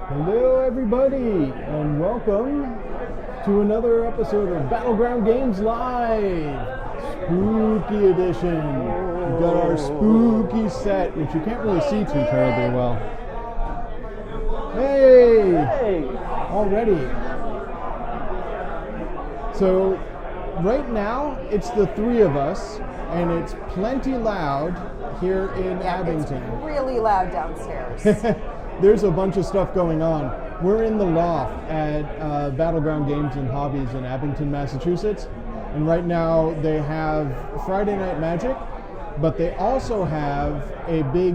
Hello everybody, and welcome to another episode of Battleground Games Live, Spooky Edition. We've got our spooky set, which you can't really see too terribly well. Hey! Already. So, right now, it's the three of us, and it's plenty loud here in Abington. It's really loud downstairs. There's a bunch of stuff going on. We're in the loft at Battleground Games and Hobbies in Abington, Massachusetts. And right now they have Friday Night Magic, but they also have a big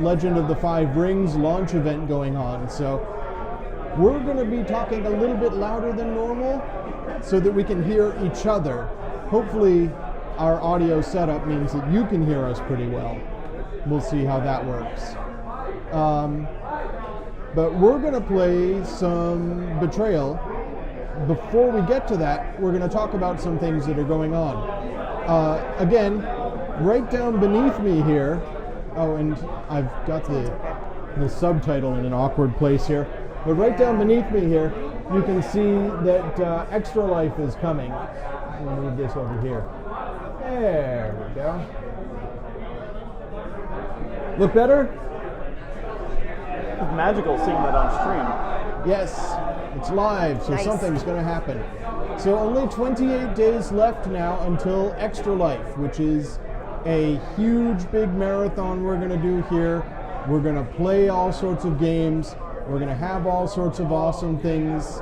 Legend of the Five Rings launch event going on. So we're going to be talking a little bit louder than normal so that we can hear each other. Hopefully our audio setup means that you can hear us pretty well. We'll see how that works. But we're going to play some Betrayal. Before we get to that, we're going to talk about some things that are going on. Again, right down beneath me here, oh, and I've got the subtitle in an awkward place here, but right down beneath me here, you can see that Extra Life is coming. We'll move this over here. There we go. Look better? It's magical seeing that on stream. Yes, it's live, so Nice. Something's going to happen. So only 28 days left now until Extra Life, which is a huge, big marathon we're going to do here. We're going to play all sorts of games. We're going to have all sorts of awesome things.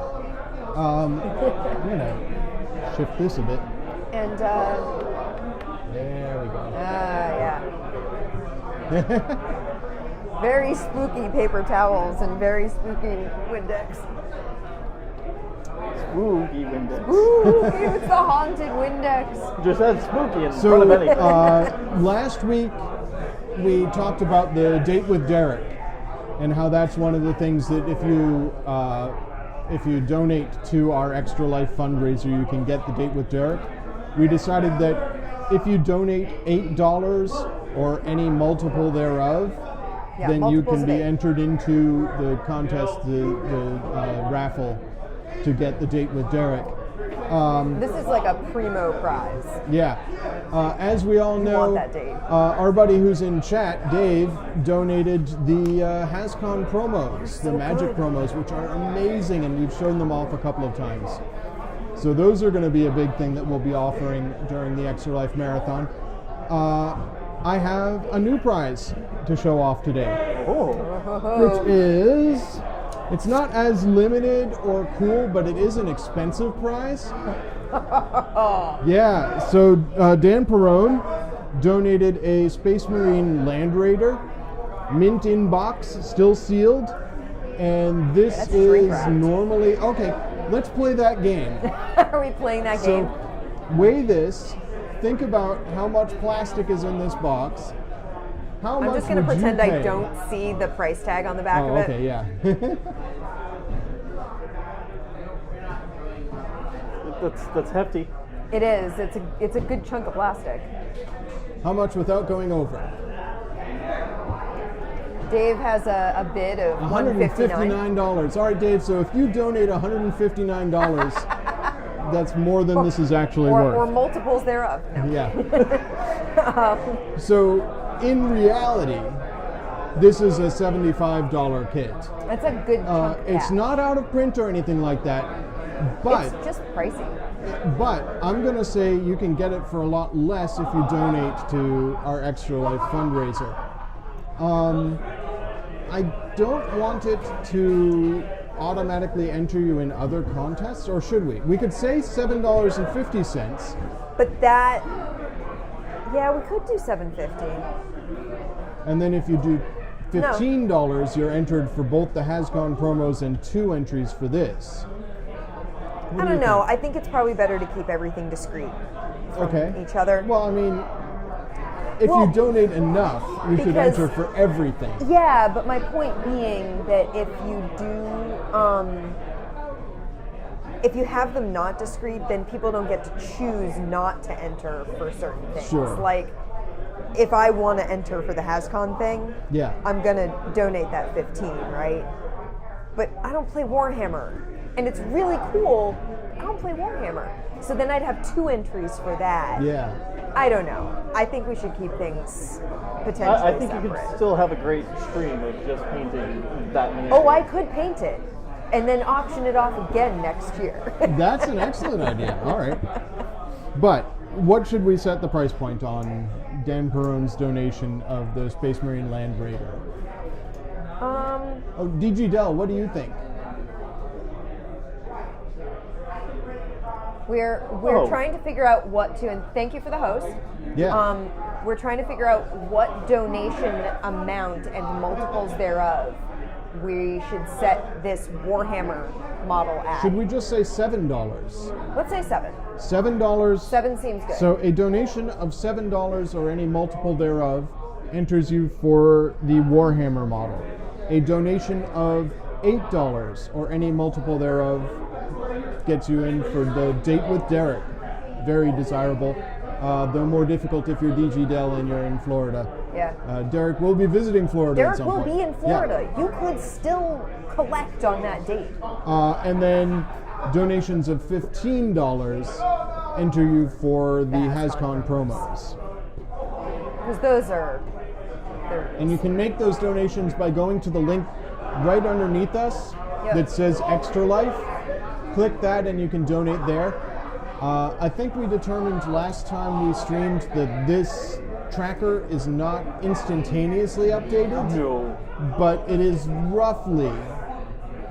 I'm going to shift this a bit. And, There we go. yeah. Very spooky paper towels and very spooky Windex. Spooky Windex. Spooky, it's the haunted Windex. Just said spooky in front of So anything. last week we talked about the date with Derek and how that's one of the things that if you donate to our Extra Life fundraiser, you can get the date with Derek. We decided that if you donate $8 or any multiple thereof, then you can be entered into the contest, the raffle, to get the date with Derek. This is like a primo prize. Yeah. As we all know, want that date. Our buddy who's in chat, Dave, donated the HasCon promos, the Magic promos, which are amazing, and we've shown them off a couple of times. So those are going to be a big thing that we'll be offering during the Extra Life Marathon. I have a new prize to show off today, which is, it's not as limited or cool, but it is an expensive prize. Yeah, so Dan Perrone donated a Space Marine Land Raider, mint in box, still sealed, and this That's is shrink-wrapped. normally, okay, let's play that game. Are we playing that game? So, weigh this. Think about how much plastic is in this box. How I'm much just going to would you pretend I pay? don't see the price tag on the back Oh, of it. okay, yeah. That's hefty. It is. It's a good chunk of plastic. How much without going over? Dave has a bid of $159. $159. All right, Dave, so if you donate $159, that's more than this is actually worth. Or multiples thereof. No. Yeah. So, in reality, this is a $75 kit. That's a good chunk. It's not out of print or anything like that, but It's just pricey. But I'm going to say you can get it for a lot less if you donate to our Extra Life fundraiser. I don't want it to automatically enter you in other contests, or should we? We could say $7.50. But that, yeah, we could do $7.50. And then if you do $15, you're entered for both the HasCon promos and 2 entries for this. What I do you don't know. think? I think it's probably better to keep everything discreet from each other. Well, I mean, if you donate enough, you should because- enter for everything. Yeah, but my point being that if you do, if you have them not discreet, then people don't get to choose not to enter for certain things. Sure. Like, if I want to enter for the HasCon thing, Yeah. I'm going to donate that 15, right? But I don't play Warhammer. And it's really cool. I don't play Warhammer. So then I'd have 2 entries for that. Yeah. I don't know. I think we should keep things potentially I think separate. you could still have a great stream of just painting that many. Oh, I could paint it and then auction it off again next year. That's an excellent idea. All right. But what should we set the price point on Dan Perone's donation of the Space Marine Land Raider? Oh, DG Dell, what do you think? We're Oh. trying to figure out what to, and thank you for the host. Yeah. We're trying to figure out what donation amount and multiples thereof we should set this Warhammer model at. Should we just say $7? Let's say 7. $7. 7 seems good. So a donation of $7 or any multiple thereof enters you for the Warhammer model. A donation of $8 or any multiple thereof gets you in for the Date with Derek. Very desirable. Though more difficult if you're DG Dell and you're in Florida. Yeah. Derek will be visiting Florida at Derek some will point. be in Florida. You could still collect on that date. And then donations of $15 enter you for the HasCon promos. Because those are... And you can make those donations by going to the link right underneath us Yep. that says Extra Life. Click that and you can donate there. I think we determined last time we streamed that this tracker is not instantaneously updated, No. but it is roughly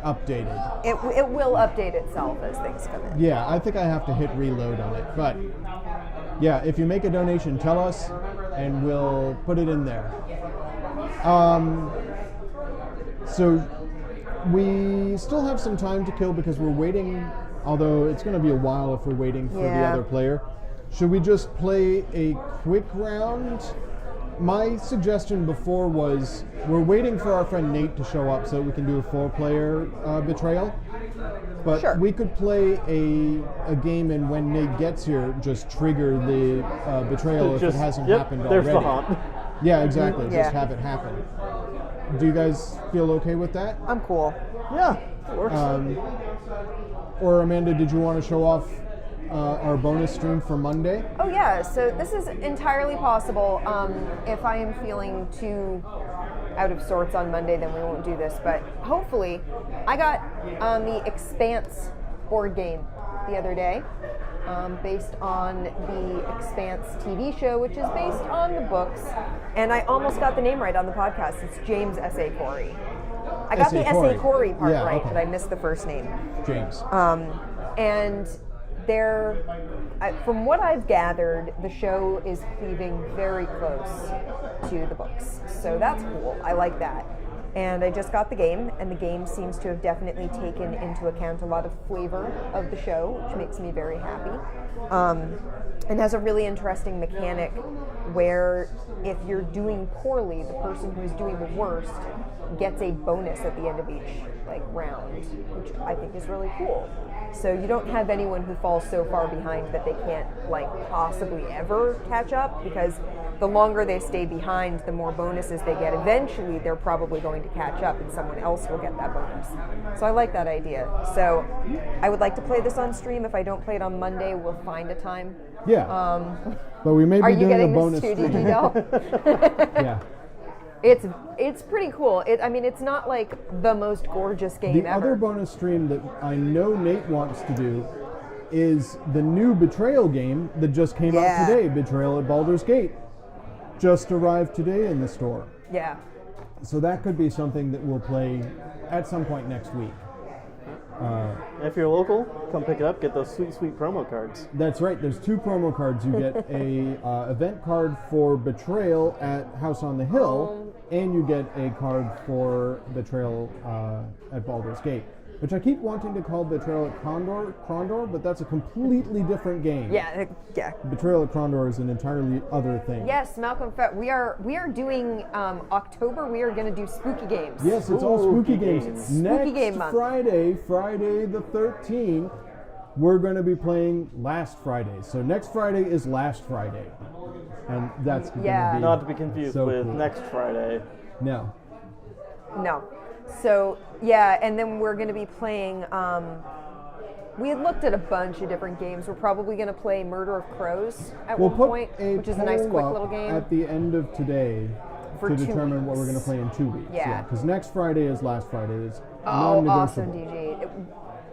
updated. It will update itself as things come in. Yeah, I think I have to hit reload on it. But yeah, if you make a donation, tell us and we'll put it in there. So we still have some time to kill because we're waiting, although it's going to be a while if we're waiting for the Yeah. other player. Should we just play a quick round? My suggestion before was we're waiting for our friend Nate to show up so that we can do a 4-player betrayal. But Sure. we could play a game, and when Nate gets here, just trigger the betrayal if it hasn't happened there's already. the haunt. Yeah, exactly. Yeah. Just have it happen. Do you guys feel okay with that? I'm cool. Yeah, it works. Or Amanda, did you want to show off our bonus stream for Monday? Oh yeah, so this is entirely possible. If I am feeling too out of sorts on Monday, then we won't do this. But hopefully, I got the Expanse board game the other day, based on the Expanse TV show, which is based on the books. And I almost got the name right on the podcast. It's James S.A. Corey. I got the S.A. S.A. Corey part Yeah, right, okay. but I missed the first name. James. And from what I've gathered, the show is cleaving very close to the books. So that's cool. I like that. And I just got the game, and the game seems to have definitely taken into account a lot of flavor of the show, which makes me very happy. And has a really interesting mechanic where if you're doing poorly, the person who's doing the worst gets a bonus at the end of each round, which I think is really cool. So you don't have anyone who falls so far behind that they can't possibly ever catch up, because the longer they stay behind, the more bonuses they get. Eventually, they're probably going to catch up and someone else will get that bonus. So I like that idea. So I would like to play this on stream. If I don't play it on Monday, we'll find a time. Yeah. But we may Are be you doing a getting bonus this too, stream. DG Dell? Yeah. It's pretty cool. It's not the most gorgeous game The ever. other bonus stream that I know Nate wants to do is the new Betrayal game that just came out Yeah. today, Betrayal at Baldur's Gate. Just arrived today in the store. Yeah. So that could be something that we'll play at some point next week. If you're local, come pick it up. Get those sweet, sweet promo cards. That's right. There's 2 promo cards. You get a event card for Betrayal at House on the Hill, and you get a card for Betrayal at Baldur's Gate, which I keep wanting to call Betrayal at Krondor, but that's a completely different game. Yeah. Betrayal at Krondor is an entirely other thing. Yes, Malcolm. We are doing October. We are going to do spooky games. Yes, it's all spooky games. games. Next Spooky game month. Friday the 13th, we're going to be playing last Friday. So next Friday is last Friday. And that's going to be Not to be confused so with cool. next Friday. No. No. So, yeah, and then we're going to be playing, we had looked at a bunch of different games. We're probably going to play Murder of Crows at We'll one put point, a which is a nice poll quick up little game. at the end of today For to 2 determine what we're going to weeks. play in 2 weeks. Yeah. Because next Friday is last Friday. It's Oh, non-negotiable. awesome, DG.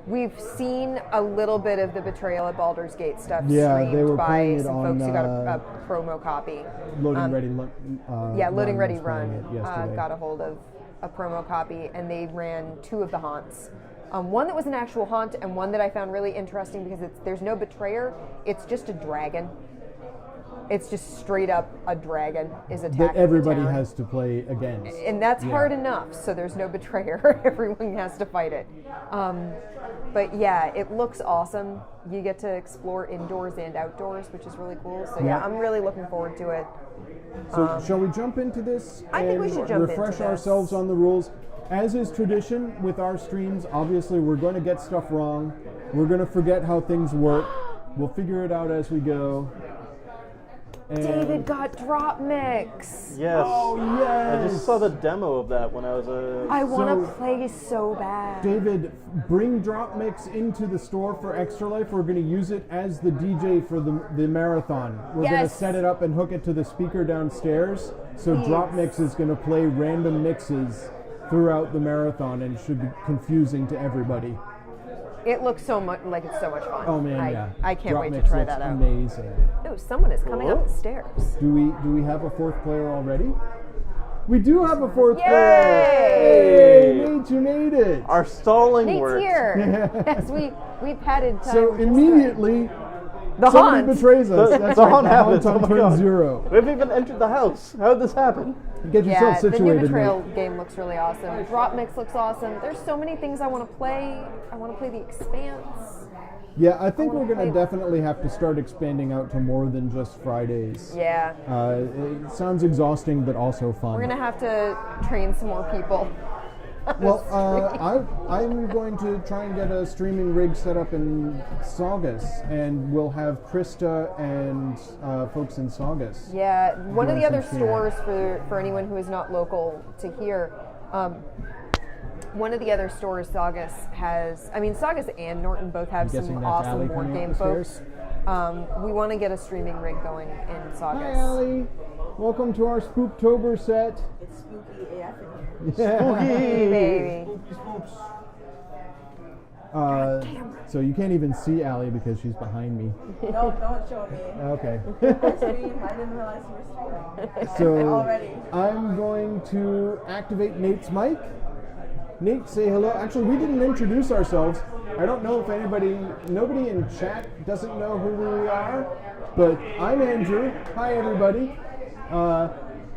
We've seen a little bit of the Betrayal at Baldur's Gate stuff Yeah, streamed they were by playing it some on, folks who got a promo copy. Loading Ready Loading Ready was playing Run it yesterday. got a hold of a promo copy, and they ran 2 of the haunts. One that was an actual haunt, and one that I found really interesting because there's no betrayer. It's just a dragon. It's just straight up a dragon is attacking that everybody the town. has to play against. And that's Yeah. hard enough, so there's no betrayer. Everyone has to fight it. But yeah, it looks awesome. You get to explore indoors and outdoors, which is really cool. So yeah, Yeah. I'm really looking forward to it. So shall we jump into this I think we and should jump into refresh this. ourselves on the rules? As is tradition with our streams, obviously we're going to get stuff wrong. We're going to forget how things work. We'll figure it out as we go. And David got drop mix. Yes. Oh, yes. I just saw the demo of that when I was I want to So- play so bad. David, bring Drop Mix into the store for Extra Life. We're going to use it as the DJ for the marathon. We're going to Yes. set it up and hook it to the speaker downstairs. So Please. Drop Mix is going to play random mixes throughout the marathon and should be confusing to everybody. It looks so much like it's so much fun. Oh man, yeah. I can't Drop wait to Mix try looks that out. amazing. Oh, someone is coming up the stairs. Do we have a 4th player already? We do have a 4th Yay! player. Hey, Nate, you made it. Our stalling Nate's worked. here. Yes, we've padded time. So just immediately, the somebody haunt. betrays us. The That's right. haunt The happens. haunt Oh my turns God. 0. We haven't even entered the house. How did this happen? Get Yeah, yourself the new situated, Betrayal Nate. game looks really awesome. Drop Mix looks awesome. There's so many things I want to play. I want to play The Expanse. Yeah, I think wanna we're going to play- definitely have to start expanding out to more than just Fridays. Yeah. It sounds exhausting, but also fun. We're going to have to train some more people. Well, I'm going to try and get a streaming rig set up in Saugus, and we'll have Krista and folks in Saugus. Yeah, one of Doing the other some streaming. stores for anyone who is not local to here, one of the other stores Saugus has, I mean Saugus and Norton both have guessing some that's awesome Allie board coming up game the folks. stairs? We want to get a streaming rig going in Hi, Saugus. Allie. Welcome to our Spooktober set. It's spooky AF in here. Yeah. Hey, baby. So you can't even see Allie because she's behind me. No, don't show me. Okay. I stream. I didn't realize you were streaming. So Already. I'm going to activate Nate's mic. Nate, say hello. Actually, we didn't introduce ourselves. I don't know if nobody in chat doesn't know who we are, but I'm Andrew. Hi, everybody.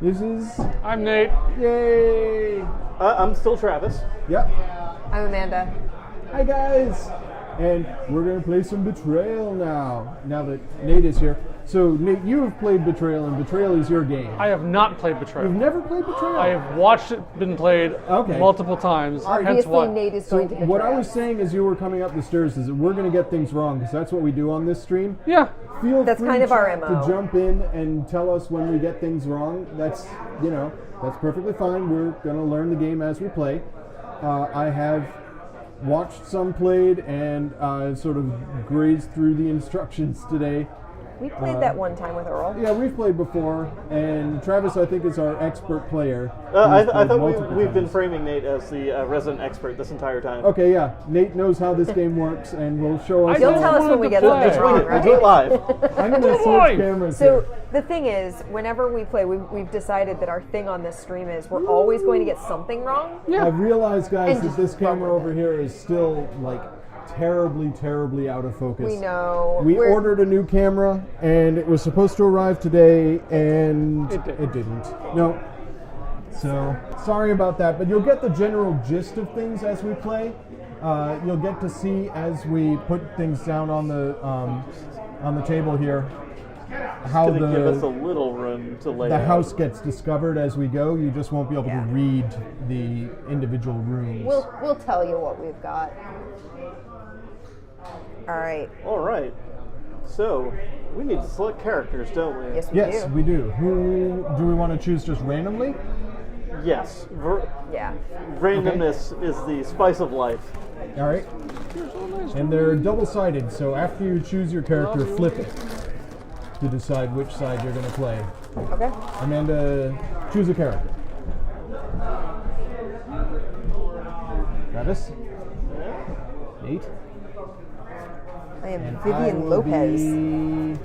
This is, I'm Nate. yay. I'm still Travis. Yep. I'm Amanda. Hi, guys. And we're going to play some Betrayal now that Nate is here. So, Nate, you have played Betrayal, and Betrayal is your game. I have not played Betrayal. You've never played Betrayal? I have watched it been played Okay. multiple times. Hence Obviously, why. Nate is So going to betray what I was us. saying as you were coming up the stairs is that we're going to get things wrong because that's what we do on this stream. Yeah. Feel That's free kind of our chat MO. to jump in and tell us when we get things wrong. That's that's perfectly fine. We're going to learn the game as we play. I have watched some played and sort of grazed through the instructions today. We played that one time with Earl. Yeah, we've played before, and Travis, I think, is our expert player. I He's played thought multiple we've been times. framing Nate as the resident expert this entire time. Okay, yeah. Nate knows how this game works, and will show us. You'll just tell us when wanted we to get play. something wrong, We'll do it right? live. I'm going to switch Live. cameras So here. the thing is, whenever we play, we've decided that our thing on this stream is we're always going to get something wrong. I've realized, guys, And that just this run camera with over it. here is still like terribly out of focus. We know. We We're- ordered a new camera, and it was supposed to arrive today, and It didn't. it didn't. No. So sorry about that, but you'll get the general gist of things as we play. You'll get to see as we put things down on the table here how Gonna give us a the little room to lay the out. house gets discovered as we go. You just won't be able Yeah. to read the individual rooms. We'll tell you what we've got. All right. All right. So, we need to select characters, don't we? Yes, we Yes, do. we do. Who do we want to choose just randomly? Yes. Yeah. Randomness is the spice of life. All right. And they're double-sided, so after you choose your character, flip it to decide which side you're going to play. Okay. Amanda, choose a character. Travis? Nate? I am And I Vivian will Lopez. be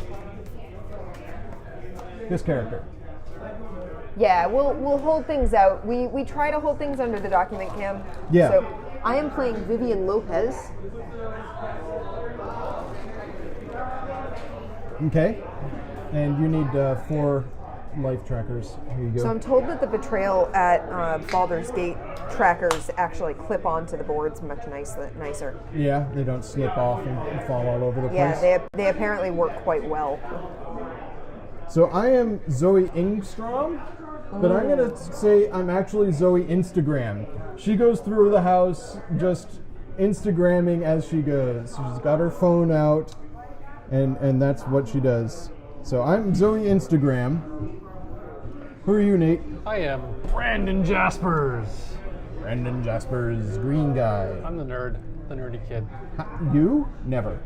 this character. Yeah, we'll hold things out. We try to hold things under the document cam. Yeah. So I am playing Vivian Lopez. Okay. And you need 4 life trackers. Here you go. So I'm told that the Betrayal at Baldur's Gate trackers actually clip onto the boards much nicer. Yeah, they don't slip off and fall all over the place. Yeah, they apparently work quite well. So I am Zoe Ingstrom, but I'm going to say I'm actually Zoe Instagram. She goes through the house just Instagramming as she goes. She's got her phone out, and that's what she does. So I'm Zoe Instagram. Who are you, Nate? I am Brandon Jaspers. Brandon Jaspers, green guy. I'm the nerd, the nerdy kid. You? Never.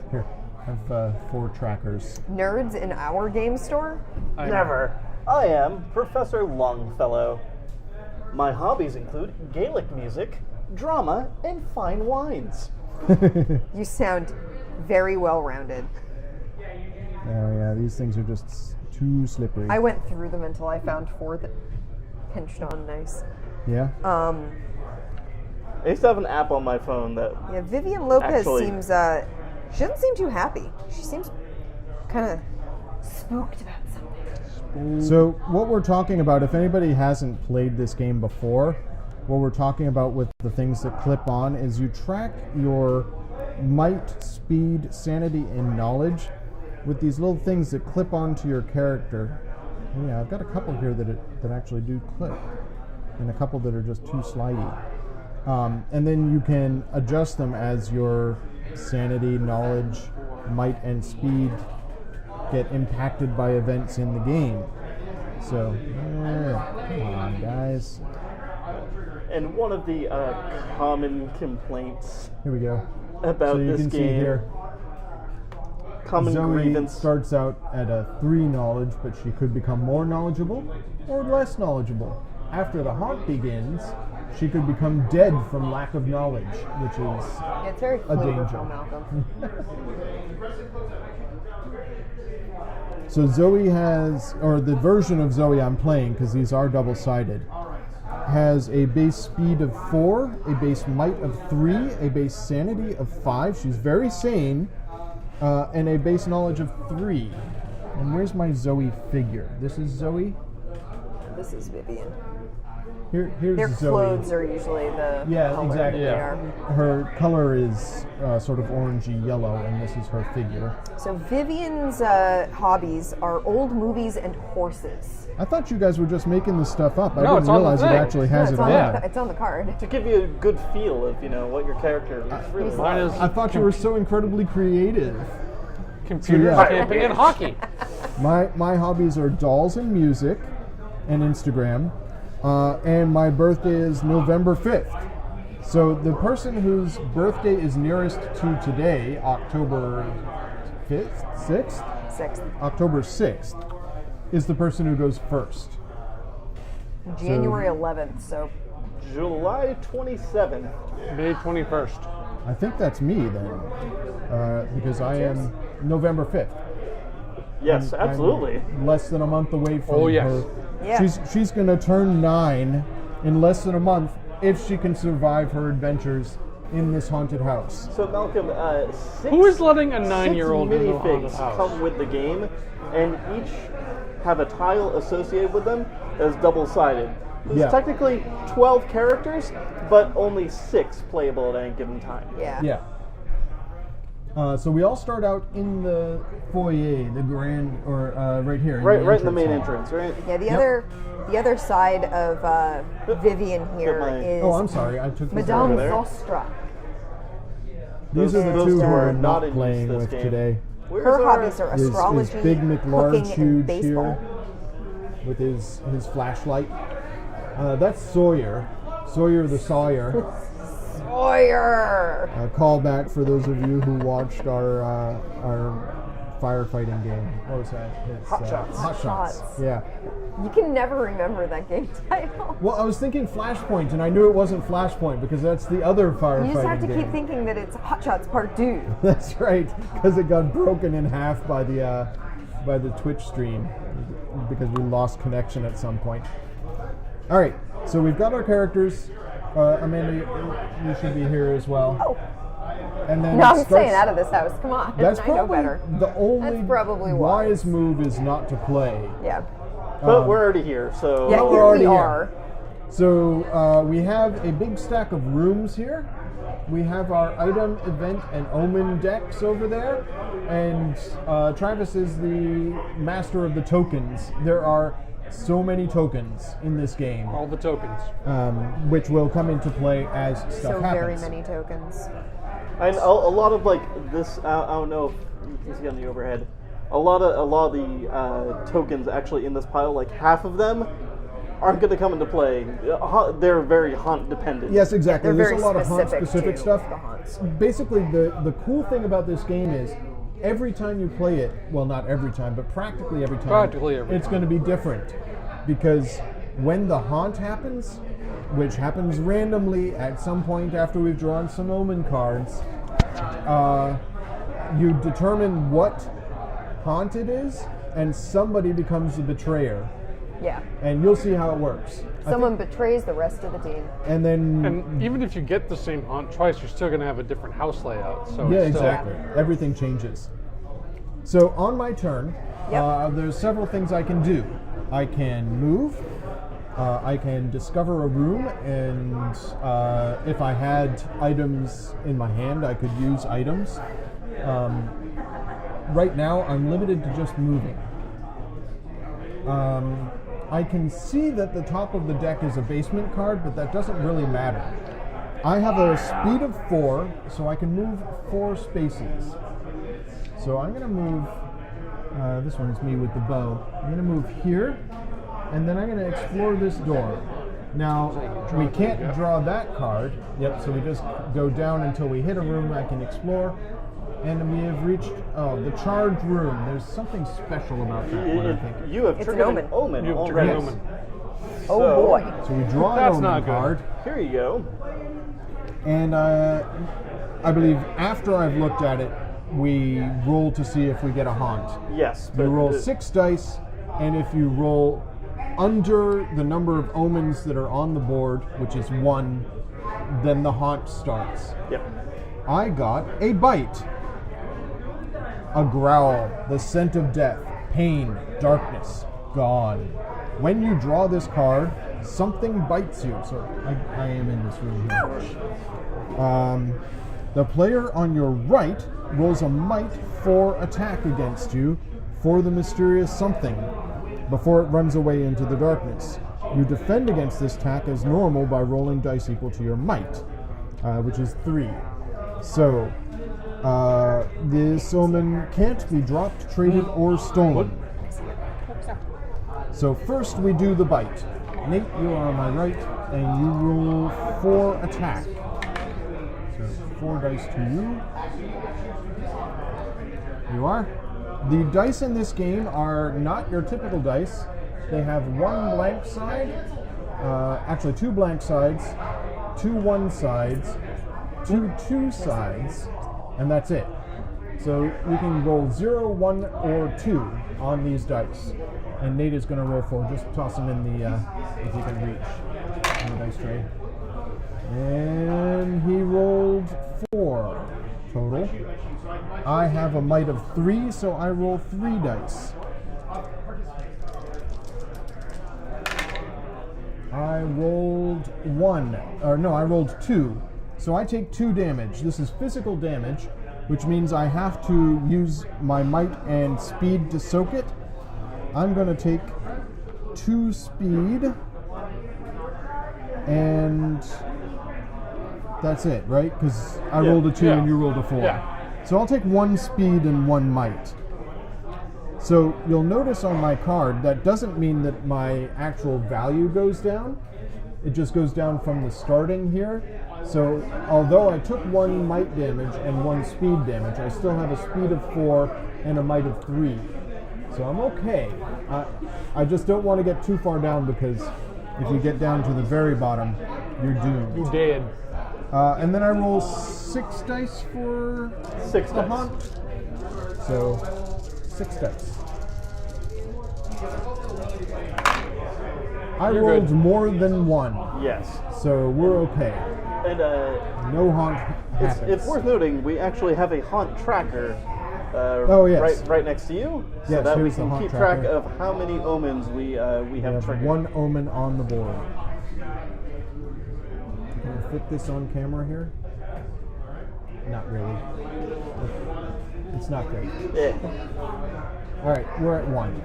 Here, I have 4 trackers. Nerds in our game store? I am- Never. I am Professor Longfellow. My hobbies include Gaelic music, drama, and fine wines. You sound very well rounded. Oh yeah, these things are just too slippery. I went through them until I found 4 that pinched on nice. Yeah? I used to have an app on my phone that Yeah, Vivian Lopez Actually- seems she doesn't seem too happy. She seems kind of spooked about something. So what we're talking about, if anybody hasn't played this game before, what we're talking about with the things that clip on is you track your might, speed, sanity, and knowledge with these little things that clip onto your character. Yeah, I've got a couple here that actually do clip, and a couple that are just too slidey. And then you can adjust them as your sanity, knowledge, might, and speed get impacted by events in the game. So, come on, guys. and one of the common complaints Here we go. about So you this can see game, here, common Zoe grievance. starts out at a 3 knowledge, but she could become more knowledgeable or less knowledgeable. After the haunt begins, she could become dead from lack of knowledge, which is Yeah, it's very a danger. flavorful, Malcolm. So Zoe has, or the version of Zoe I'm playing, because these are double-sided, has a base speed of 4, a base might of 3, a base sanity of 5. She's very sane, and a base knowledge of 3. And where's my Zoe figure? This is Zoe. This is Vivian. Here's Their Zoe. clothes are usually the Yeah, color exactly. they Yeah. are. Her color is sort of orangey yellow, and this is her figure. So Vivian's hobbies are old movies and horses. I thought you guys were just making this stuff up. I No, didn't it's on the realize it thing. actually has it's it on on. the, it's on the card. To give you a good feel of, what your character is really Mine like. is I thought you were so incredibly creative. computer, yeah. camping, and hockey. My hobbies are dolls and music and Instagram. And my birthday is November 5th. So the person whose birthday is nearest to today, October 5th, 6th? 6th. October 6th, is the person who goes first. January 11th, so July 27th. May 21st. I think that's me then, because I am November 5th. Yes, I'm absolutely. less than a month away from Oh, yes. her. Yeah. She's going to turn 9 in less than a month if she can survive her adventures in this haunted house. So Malcolm, 6 Who is letting a 9-year-old into a haunted minifigs house? come with the game, and each have a tile associated with them that's double-sided. There's Yeah. technically 12 characters, but only 6 playable at any given time. yeah. Yeah. So we all start out in the foyer, the grand, or right here. Right in the main hall. entrance, right? Yeah, the other side of Vivian here my- is Oh, I'm sorry. I took this Madame over there. Vostra. These are the Those two who two are are not not in playing this with game. today. Where's Her our- hobbies are Is astrology, Big McLarge cooking, and huge baseball. here with his flashlight. That's Sawyer. Sawyer the Sawyer. Sawyer! A callback for those of you who watched our firefighting game. What was that? It's, Hot Shots. Hot Shots. Shots. Yeah. You can never remember that game title. Well, I was thinking Flashpoint, and I knew it wasn't Flashpoint because that's the other firefighting You just have to game. keep thinking that it's Hot Shots Part 2. That's right, because it got broken in half by the Twitch stream because we lost connection at some point. All right, so we've got our characters. Amanda, you should be here as well. Oh, And then no, it I'm starts- staying out of this house. Come on. That's I know probably better. the only That's probably wise wise. move is not to play. Yeah. But we're already here, so Yeah, we're here already we here. are. So we have a big stack of rooms here. We have our item, event, and omen decks over there. And Travis is the master of the tokens. There are so many tokens in this game, All the tokens. which will come into play as stuff So happens. very many tokens. and a lot of like this. I don't know if you can see on the overhead. A lot of the tokens actually in this pile, like half of them, aren't going to come into play. They're very hunt dependent. Yes, exactly. They're There's very a lot of specific hunt-specific to stuff. the haunts. Basically, the cool thing about this game is every time you play it, well, not every time, but practically every time, it's going to be different. Because when the haunt happens, which happens randomly at some point after we've drawn some omen cards, you determine what haunt it is, and somebody becomes the betrayer. Yeah. And you'll see how it works. Someone betrays the rest of the team. And then And even if you get the same haunt twice, you're still going to have a different house layout. So yeah, it's still, exactly. Everything changes. So on my turn, Yep. there's several things I can do. I can move. I can discover a room, and if I had items in my hand, I could use items. Right now, I'm limited to just moving. I can see that the top of the deck is a basement card, but that doesn't really matter. I have a speed of 4, so I can move 4 spaces. So I'm going to move, this one's me with the bow. I'm going to move here, and then I'm going to explore this door. Now, we can't draw that card. Yep, so we just go down until we hit a room I can explore. And we have reached, the charged room. There's something special about that one, I think. You have It's triggered an an omen You've already. triggered an omen. Oh So- boy. So we draw That's an not omen good. card. Here you go. And I believe after I've looked at it, we roll to see if we get a haunt. Yes. You roll the- 6 dice, and if you roll under the number of omens that are on the board, which is 1, then the haunt starts. Yep. I got a bite. A growl, the scent of death, pain, darkness, gone. When you draw this card, something bites you. So I am in this room here. The player on your right rolls a might 4 attack against you for the mysterious something before it runs away into the darkness. You defend against this attack as normal by rolling dice equal to your might, which is 3. So, this omen can't be dropped, traded, or stolen. So first we do the bite. Nate, you are on my right, and you roll 4 attack. So 4 dice to you. You are. The dice in this game are not your typical dice. They have 1 blank side, actually 2 blank sides, 2 1 sides, 2 2 sides, and that's it. So you can roll 0, 1, or 2 on these dice. And Nate is going to roll 4. Just toss them in the, if you can reach, in the dice tray. And he rolled 4 total. I have a might of 3, so I roll 3 dice. I rolled 1, or no, I rolled 2. So I take 2 damage. This is physical damage, which means I have to use my might and speed to soak it. I'm going to take 2 speed and That's it, right? Because I Yeah. rolled a 2 Yeah. and you rolled a 4. Yeah. So I'll take 1 speed and 1 might. So you'll notice on my card that doesn't mean that my actual value goes down. It just goes down from the starting here. So although I took 1 might damage and 1 speed damage, I still have a speed of 4 and a might of 3. So I'm okay. I just don't want to get too far down because if you get down to the very bottom, you're doomed. You did. And then I roll 6 dice for 6 the dice. haunt. So 6 dice. I You're rolled good. more than 1, Yes. so we're okay. And No haunt happens. it's worth noting we actually have a haunt tracker. Oh, yes. Right next to you, so Yes, that we here's the can haunt keep track tracker. of how many omens we We have have triggered. 1 omen on the board. Can I fit this on camera here? Not really. It's not good. Yeah. All right, we're at 1.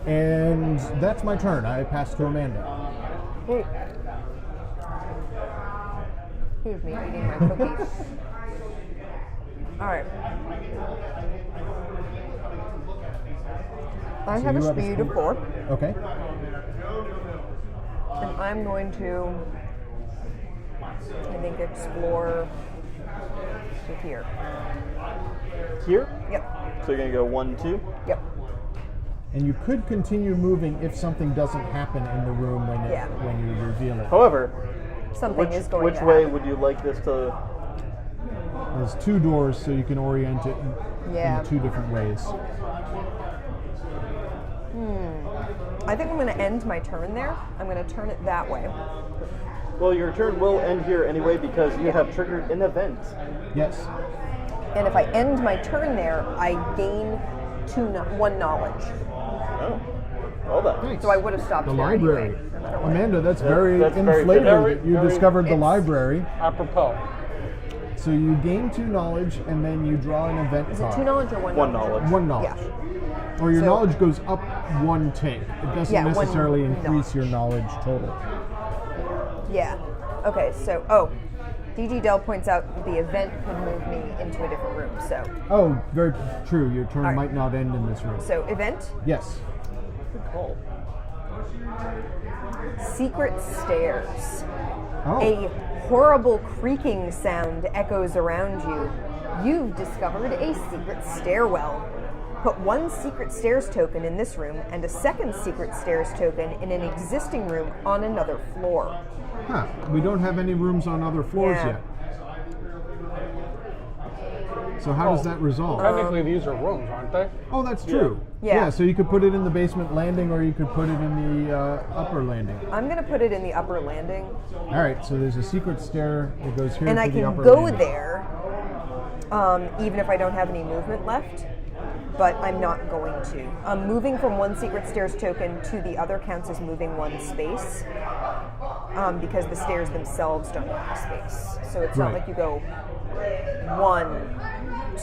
And that's my turn. I pass to Amanda. Hey. Excuse me, eating my cookies. All right. I So have a you speed of 4, Okay. and I'm going to, I think, explore to here. Here, Yep. so you're gonna go 1, 2. Yep. And you could continue moving if something doesn't happen in the room when Yeah. when you reveal it. However, Something is going which to way happen. would you like this to? There's 2 doors, so you can orient it Yeah. in 2 different ways. I think I'm going to end my turn there. I'm going to turn it that way. Well, your turn will end here anyway because you have triggered an event. Yes. And if I end my turn there, I gain 1 knowledge. Oh, well done. Thanks. So I would have stopped The here library. anyway, no matter what. Amanda, that's very that's very inflated very- that you very- discovered the It's- library. Apropos. So you gain 2 knowledge and then you draw an event Is it card. 2 knowledge or 1 1 knowledge? knowledge. 1 knowledge. Yeah. Or your So- knowledge goes up 1 tick. It doesn't Yeah, 1 necessarily increase knowledge. your knowledge total. Yeah. Okay, so, DG Dell points out the event could move me into a different room. Oh, very true. Your turn All right. might not end in this room. So event, Yes. Good call. secret stairs. Oh. A horrible creaking sound echoes around you. You've discovered a secret stairwell. Put 1 secret stairs token in this room and a 2nd secret stairs token in an existing room on another floor. Huh. We don't have any rooms on other floors Yeah. yet. So how does that resolve? Technically, these are rooms, aren't they? Oh, that's true. Yeah. So you could put it in the basement landing, or you could put it in the upper landing. I'm going to put it in the upper landing, All right. So there's a secret stair that goes here and to I the can upper go landing. there even if I don't have any movement left, but I'm not going to. Moving from 1 secret stairs token to the other counts as moving 1 space because the stairs themselves don't have space. So it's not Right. like you go 1,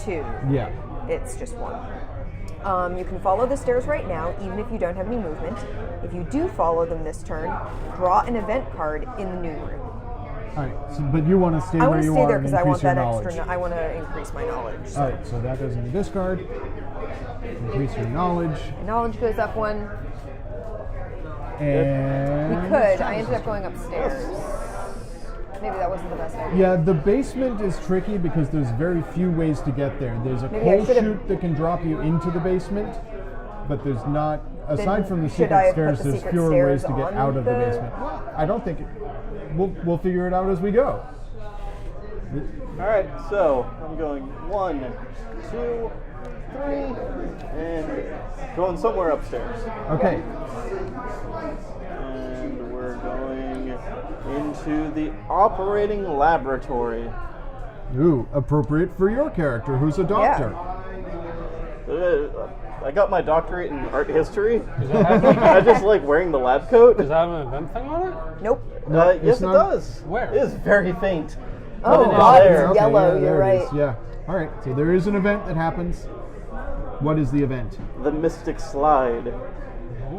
2. Yeah. It's just 1. You can follow the stairs right now, even if you don't have any movement. If you do follow them this turn, draw an event card in the new room. All right. So, but you want to stay I where want to you stay are there and because I increase want your that knowledge. extra. I want to increase my knowledge. So All right. So that goes in the discard. Increase your knowledge. my knowledge goes up 1. And We could. I ended up going upstairs. Maybe that wasn't the best idea. Yeah, the basement is tricky because there's very few ways to get there. There's a Maybe I coal should've- chute that can drop you into the basement, but there's not. Aside from the should I secret have put stairs, the there's secret fewer ways stairs to get on out of the the- basement. I don't think. We'll figure it out as we go. All right, so I'm going 1, 2, 3, and going somewhere upstairs. Okay. And we're going into the operating laboratory. Ooh, appropriate for your character, who's a doctor. I got my doctorate in art history. Does it have, I just like wearing the lab coat. does it have an event thing on it? Nope. it's Yes, it not- does. Where? It is very faint. Oh, But it is God, there. it's yellow, yeah, you're there it is, right. Yeah. All right. So there is an event that happens. What is the event? The Mystic Slide.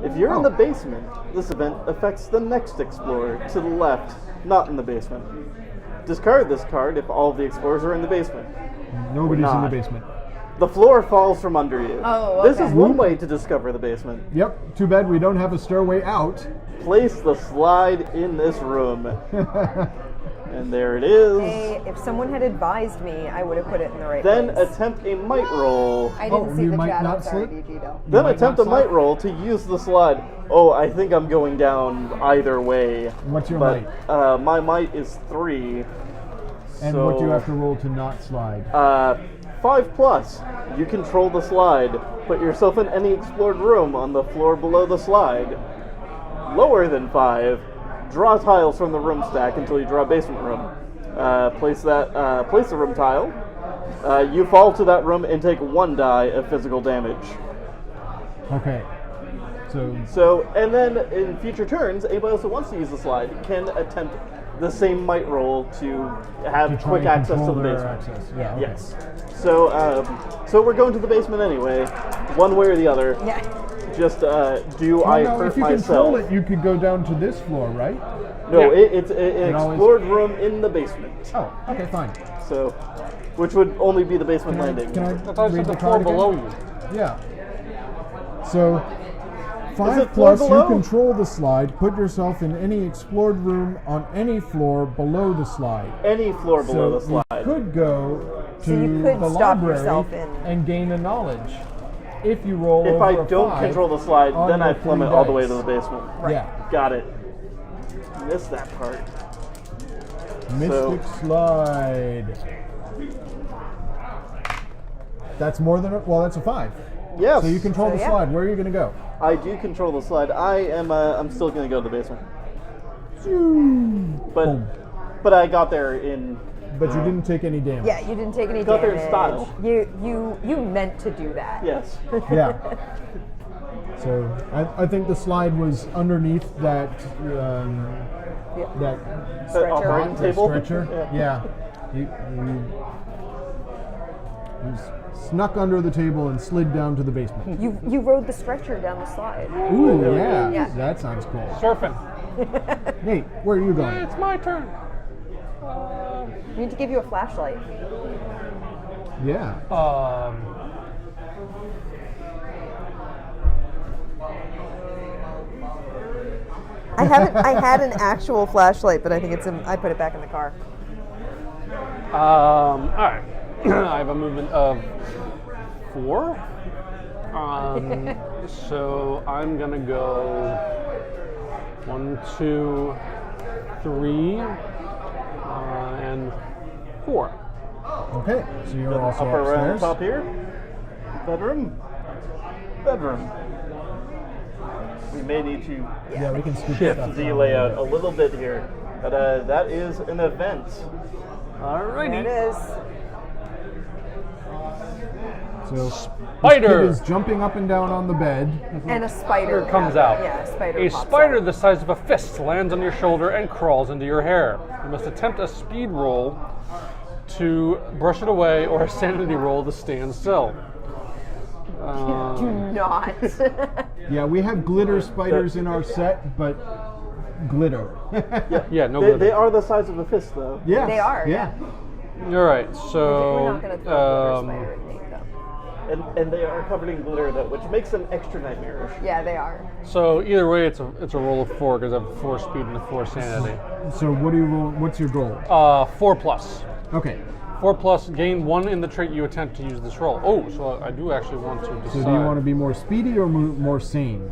If you're in Oh. the basement, this event affects the next explorer to the left, not in the basement. Discard this card if all of the explorers are in the basement. Nobody's in the not. basement. The floor falls from under you. Oh, This okay. is one way to discover the basement. Yep. Too bad we don't have a stairway out. Place the slide in this room. And there it is. Hey, if someone had advised me, I would have put it in the right Then place. attempt a might roll. I didn't see you the might chat. not I'm sorry, slip? DG, though. Then might attempt not a might slide? roll to use the slide. Oh, I think I'm going down either way. What's your but, might? My might is 3. And so, what do you have to roll to not slide? 5+. You control the slide. Put yourself in any explored room on the floor below the slide. Lower than 5. Draw tiles from the room stack until you draw a basement room. Place the room tile. You fall to that room and take 1 die of physical damage. Okay. So, and then in future turns, anybody else who wants to use the slide can attempt the same might roll to have To try quick and access to control the their basement. access. Yeah. Okay. Yes. So we're going to the basement anyway, one way or the other. Yeah. Just do Well, I no, hurt if you myself? control it, you could go down to this floor, right? No, Yeah. it's an always- explored room in the basement. Oh, okay, fine. So, which would only be the basement landing. Can I I thought you read said the the floor card again? below you. Yeah. So, 5 it floor plus, you below? control the slide. Put yourself in any explored room on any floor below the slide. Any floor below So the you slide. could go to So you could the stop library yourself in- and gain a knowledge. If you roll If over I a don't 5, control the slide, on then your I plummet 3 all the way to dice. the basement. Yeah. Got it. Missed that part. Mystic slide. That's more than that's a 5. Yes. So you control So, the yeah. slide. Where are you going to go? I do control the slide. I'm still going to go to the basement. But Boom. but I got there in. But you didn't take any damage. Yeah, you didn't take any Got there damage. in style. You meant to do that. Yes. Yeah. So I think the slide was underneath that that The operating the table. stretcher. Yeah. Yeah. You snuck under the table and slid down to the basement. You rode the stretcher down the slide. Ooh, yeah. Yeah. That sounds cool. Surfing. Nate, where are you going? It's my turn. We need to give you a flashlight. Yeah. I had an actual flashlight, but I think I put it back in the car. All right. I have a movement of 4. So I'm gonna go 1, 2, 3, and 4. Okay. So you're also Upper right on upstairs. top here. Bedroom. We may need to Yeah, we can scoop Shift stuff the down. layout a little bit here. But that is an event. Alrighty. There it is. So Spider. this kid is jumping up and down on the bed. And a spider Comes out. Yeah, a spider. A pops spider out. the size of a fist lands on your shoulder and crawls into your hair. You must attempt a speed roll to brush it away or a sanity roll to stand still. Do not. Yeah, we have glitter spiders in our set, but glitter. Yeah, no They glitter. are the size of a fist, though. Yes, They are, Yeah. All right, We're so not going to throw a glitter spider at Nate, though. And they are covered in glitter, though, which makes them extra nightmarish. Yeah, they are. so either way, it's a roll of 4 because I have 4 speed and a 4 sanity. So what do you roll? What's your goal? 4 plus. Okay. 4 plus, gain 1 in the trait you attempt to use this roll. Oh, so I do actually want to decide. So do you want to be more speedy or more sane,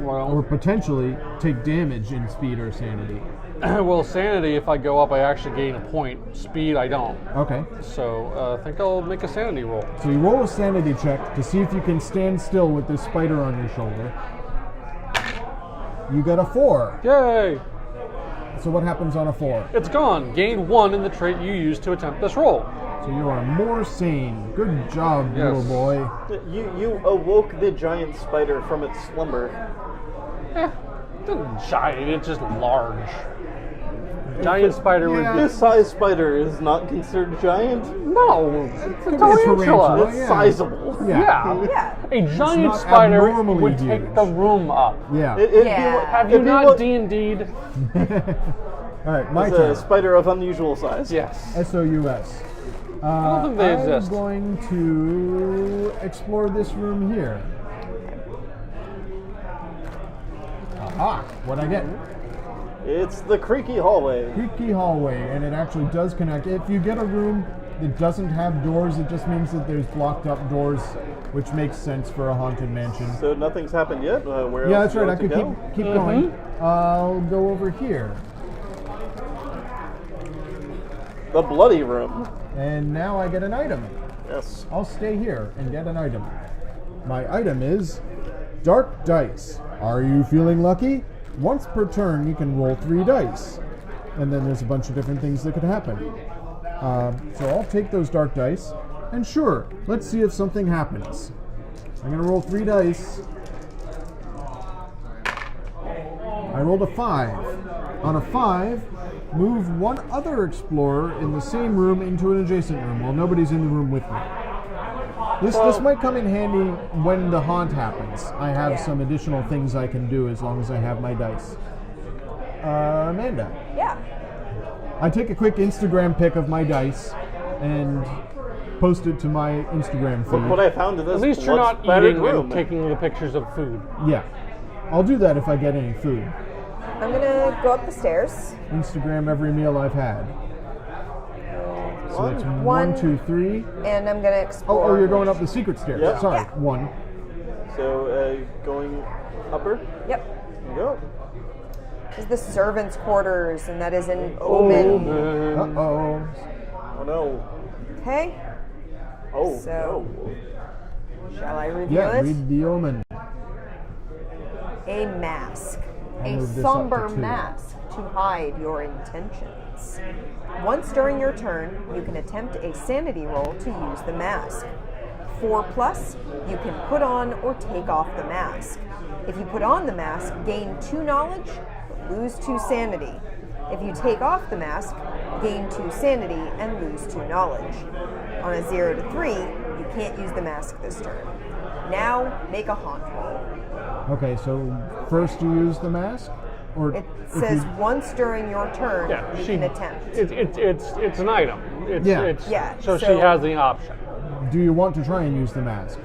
or Well, potentially take damage in speed or sanity? well, sanity, if I go up, I actually gain a point. Speed, I don't. Okay. So I think I'll make a sanity roll. So you roll a sanity check to see if you can stand still with this spider on your shoulder. You got a 4. Yay! So what happens on a 4? It's gone. Gain 1 in the trait you used to attempt this roll. So you are more sane. Good job, Yes. little boy. You awoke the giant spider from its slumber. It's not giant, it's just large. Giant spider would This size spider is not considered giant. be. No! It's a Could be a tarantula. tarantula. It's yeah. sizable. Yeah. Yeah. A giant not spider abnormally would take huge. the room up. Yeah. It'd Yeah. Have you it'd be not what- D&D'd? All right, my It's turn. a spider of unusual size. Yes. SOUS. I don't think they exist. I'm going to explore this room here. Aha! What'd I get? It's the creaky hallway. Creaky hallway, and it actually does connect. If you get a room that doesn't have doors, it just means that there's blocked up doors, which makes sense for a haunted mansion. So nothing's happened yet? Where Yeah, else that's do you right. I want could to go? keep going. I'll go over here. The bloody room. And now I get an item. Yes. I'll stay here and get an item. My item is Dark Dice. Are you feeling lucky? Once per turn, you can roll 3 dice. And then there's a bunch of different things that could happen. So I'll take those Dark Dice. And sure, let's see if something happens. I'm going to roll 3 dice. I rolled a 5. On a 5, move one other explorer in the same room into an adjacent room while nobody's in the room with me. This might come in handy when the haunt happens. I have some additional things I can do as long as I have my dice. Amanda. Yeah. I take a quick Instagram pic of my dice and post it to my Instagram feed. Look what I found in this At least you're not blood-spattered eating room. and taking the pictures of food. Yeah. I'll do that if I get any food. I'm gonna go up the stairs. Instagram every meal I've had. So that's One. 1, 2, 3. And I'm gonna explore. Oh, you're going up the secret stairs. Yep. Sorry, Yeah. 1. So going upper. Yep. There you go. This is the servants' quarters, and that is an omen. Uh-oh. Oh no. Okay. Oh So- no. Shall I review Yeah, it? read the omen. A mask. I'll A move this up to somber 2. mask to hide your intentions. Once during your turn, you can attempt a sanity roll to use the mask. 4+, you can put on or take off the mask. If you put on the mask, gain 2 knowledge, lose 2 sanity. If you take off the mask, gain 2 sanity and lose 2 knowledge. On a 0 to 3, you can't use the mask this turn. Now, make a haunt roll. Okay, so first you use the mask? Or It if says you- once during your turn, Yeah, you she. can attempt. It's an item. Yeah. Yeah, So she so- has the option. do you want to try and use the mask?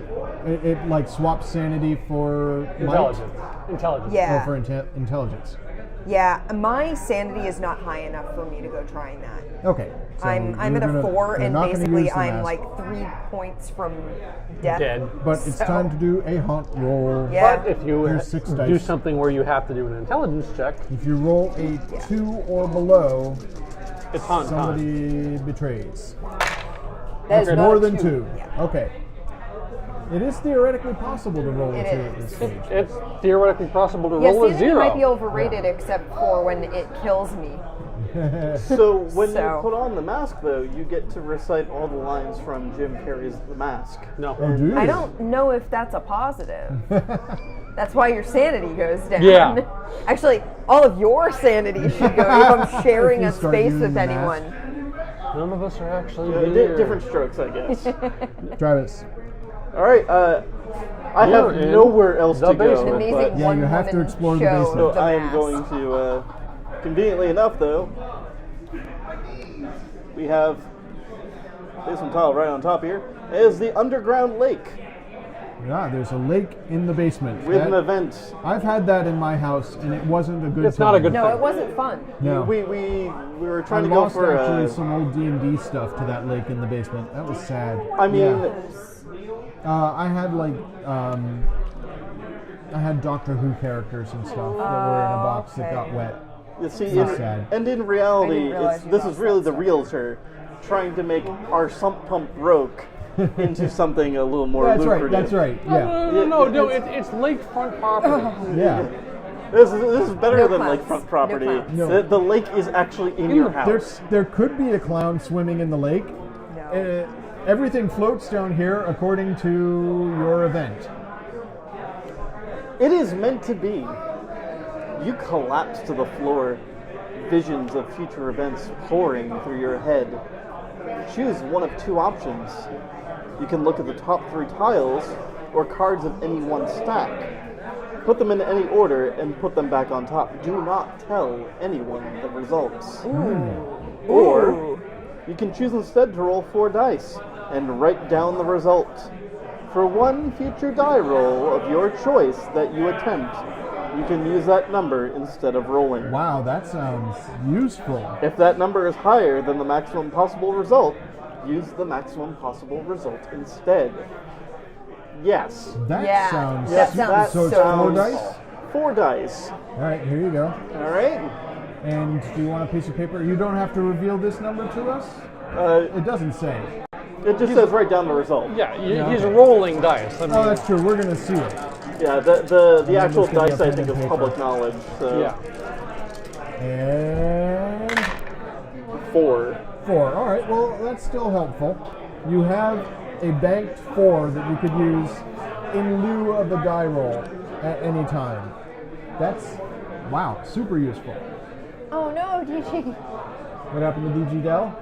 It like swaps sanity for Intelligence. might? Intelligence. Or Yeah, for intelligence. yeah. My sanity is not high enough for me to go trying that. Okay. so I'm you're at a gonna- 4, you're and not gonna basically use the I'm mask. like 3 points from death. Dead. But it's so- time to do a haunt roll. Yeah. But if you Here's 6 do dice. something where you have to do an intelligence check, If you roll a 2 or below, it's haunt time. somebody betrays. That is Okay, not more a than 2. 2. Yeah. Okay. It is theoretically possible to roll a It 2 at this is. stage. It's theoretically possible to Yeah, roll a sanity 0. might be overrated except for when it kills me. So when you So- put on the mask, though, you get to recite all the lines from Jim Carrey's The Mask. No. Oh, do you? I don't know if that's a positive. That's why your sanity goes down. Yeah. Actually, all of your sanity should go if I'm sharing If you a start space using with the anyone. None of us are actually Di- different strokes, I guess. Travis. All right. I You're have in nowhere else the to go. basement. An amazing but- Yeah, you have to one-woman explore the show, basement. So I am Mask. going to, conveniently enough, though, we have basement tile right on top here, is the underground lake Yeah, there's a lake in the basement. with That- an event. I've had that in my house, and it wasn't a good It's time. not a good No, thing. it wasn't fun. No. We were I trying to go lost for actually some old D&D stuff to that lake in the basement. That was sad. I mean, Yeah. I had like I had Doctor Who characters and stuff that were in a box that okay. got wet. you see, That's sad. and in I reality, didn't realize you this lost is really that the realtor trying to make our sump pump broke into something a little more That's right. lucrative. That's right. Yeah. No, it's lakefront property. Yeah. This is better No than clowns. lakefront No property. clowns. No. The lake is actually in your house. There could be a clown swimming in the lake. No. Everything floats down here according to your event. It is meant to be. You collapse to the floor, visions of future events pouring through your head. Choose one of 2 options. You can look at the top 3 tiles or cards of any one stack. Put them in any order and put them back on top. Do not tell anyone the results. Or you can choose instead to roll 4 dice and write down the result. For one future die roll of your choice that you attempt, you can use that number instead of rolling. Wow, that sounds useful. If that number is higher than the maximum possible result, use the maximum possible result instead. Yes. That sounds that super. sounds So it's so 4 useful. dice? 4 dice. All right, here you go. All right. And do you want a piece of paper? You don't have to reveal this number to us? It doesn't say. It just says write down the result. Yeah, he's okay. rolling dice. I mean, Oh, that's true. We're going to see it. Yeah, the then actual just give me dice a I pen think and is paper. public knowledge. So yeah. And 4. 4. All right, well, that's still helpful. You have a banked 4 that you could use in lieu of a die roll at any time. That's, wow, super useful. Oh no, DG. What happened to DG Dell?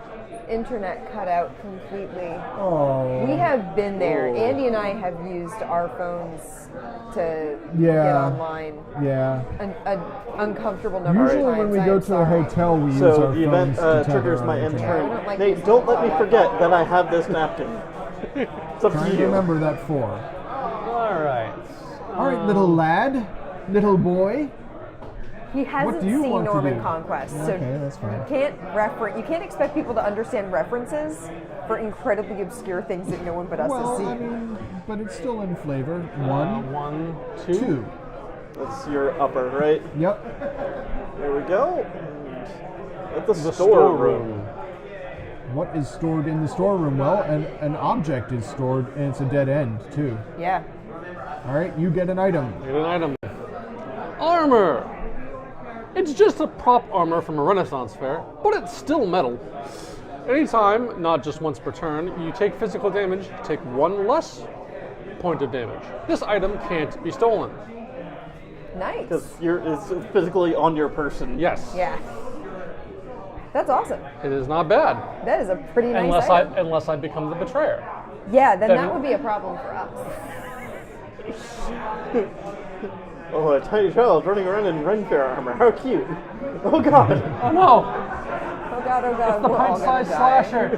Internet cut out completely. Oh. We have been there. Oh. Andy and I have used our phones to Yeah. get online Yeah. an uncomfortable number Usually of times. when we I go am to a sorry. hotel, we use So our the event phones to triggers tether my our end internet. I don't turn. like Nate, these don't let me forget that I have this napkin. It's up Trying to to you. remember that 4. All right. All right, little lad, little boy. He hasn't do you seen want to Norman do? Conquest, Okay, that's fine. you can't expect people to understand references for incredibly obscure things that no one but us has Well, seen. I mean, but it's still in flavor. 1, 1, 2. That's your upper, right? Yep. There we go. And at the The storeroom. What is stored in the storeroom? Well, an object is stored, and it's a dead end, too. Yeah. All right, you get an item. Get an item. Armor! It's just a prop armor from a Renaissance fair, but it's still metal. Anytime, not just once per turn, you take physical damage, take 1 less point of damage. This item can't be stolen. Nice. Because it's physically on your person. Yes. Yeah. That's awesome. It is not bad. That is a pretty nice item. Unless I become the betrayer. Yeah, then then- that would be a problem for us. Oh, a tiny child running around in Ren Fair armor. How cute. Oh, God. Oh no! Oh god, oh god, The we're all gonna pint-sized die. slasher!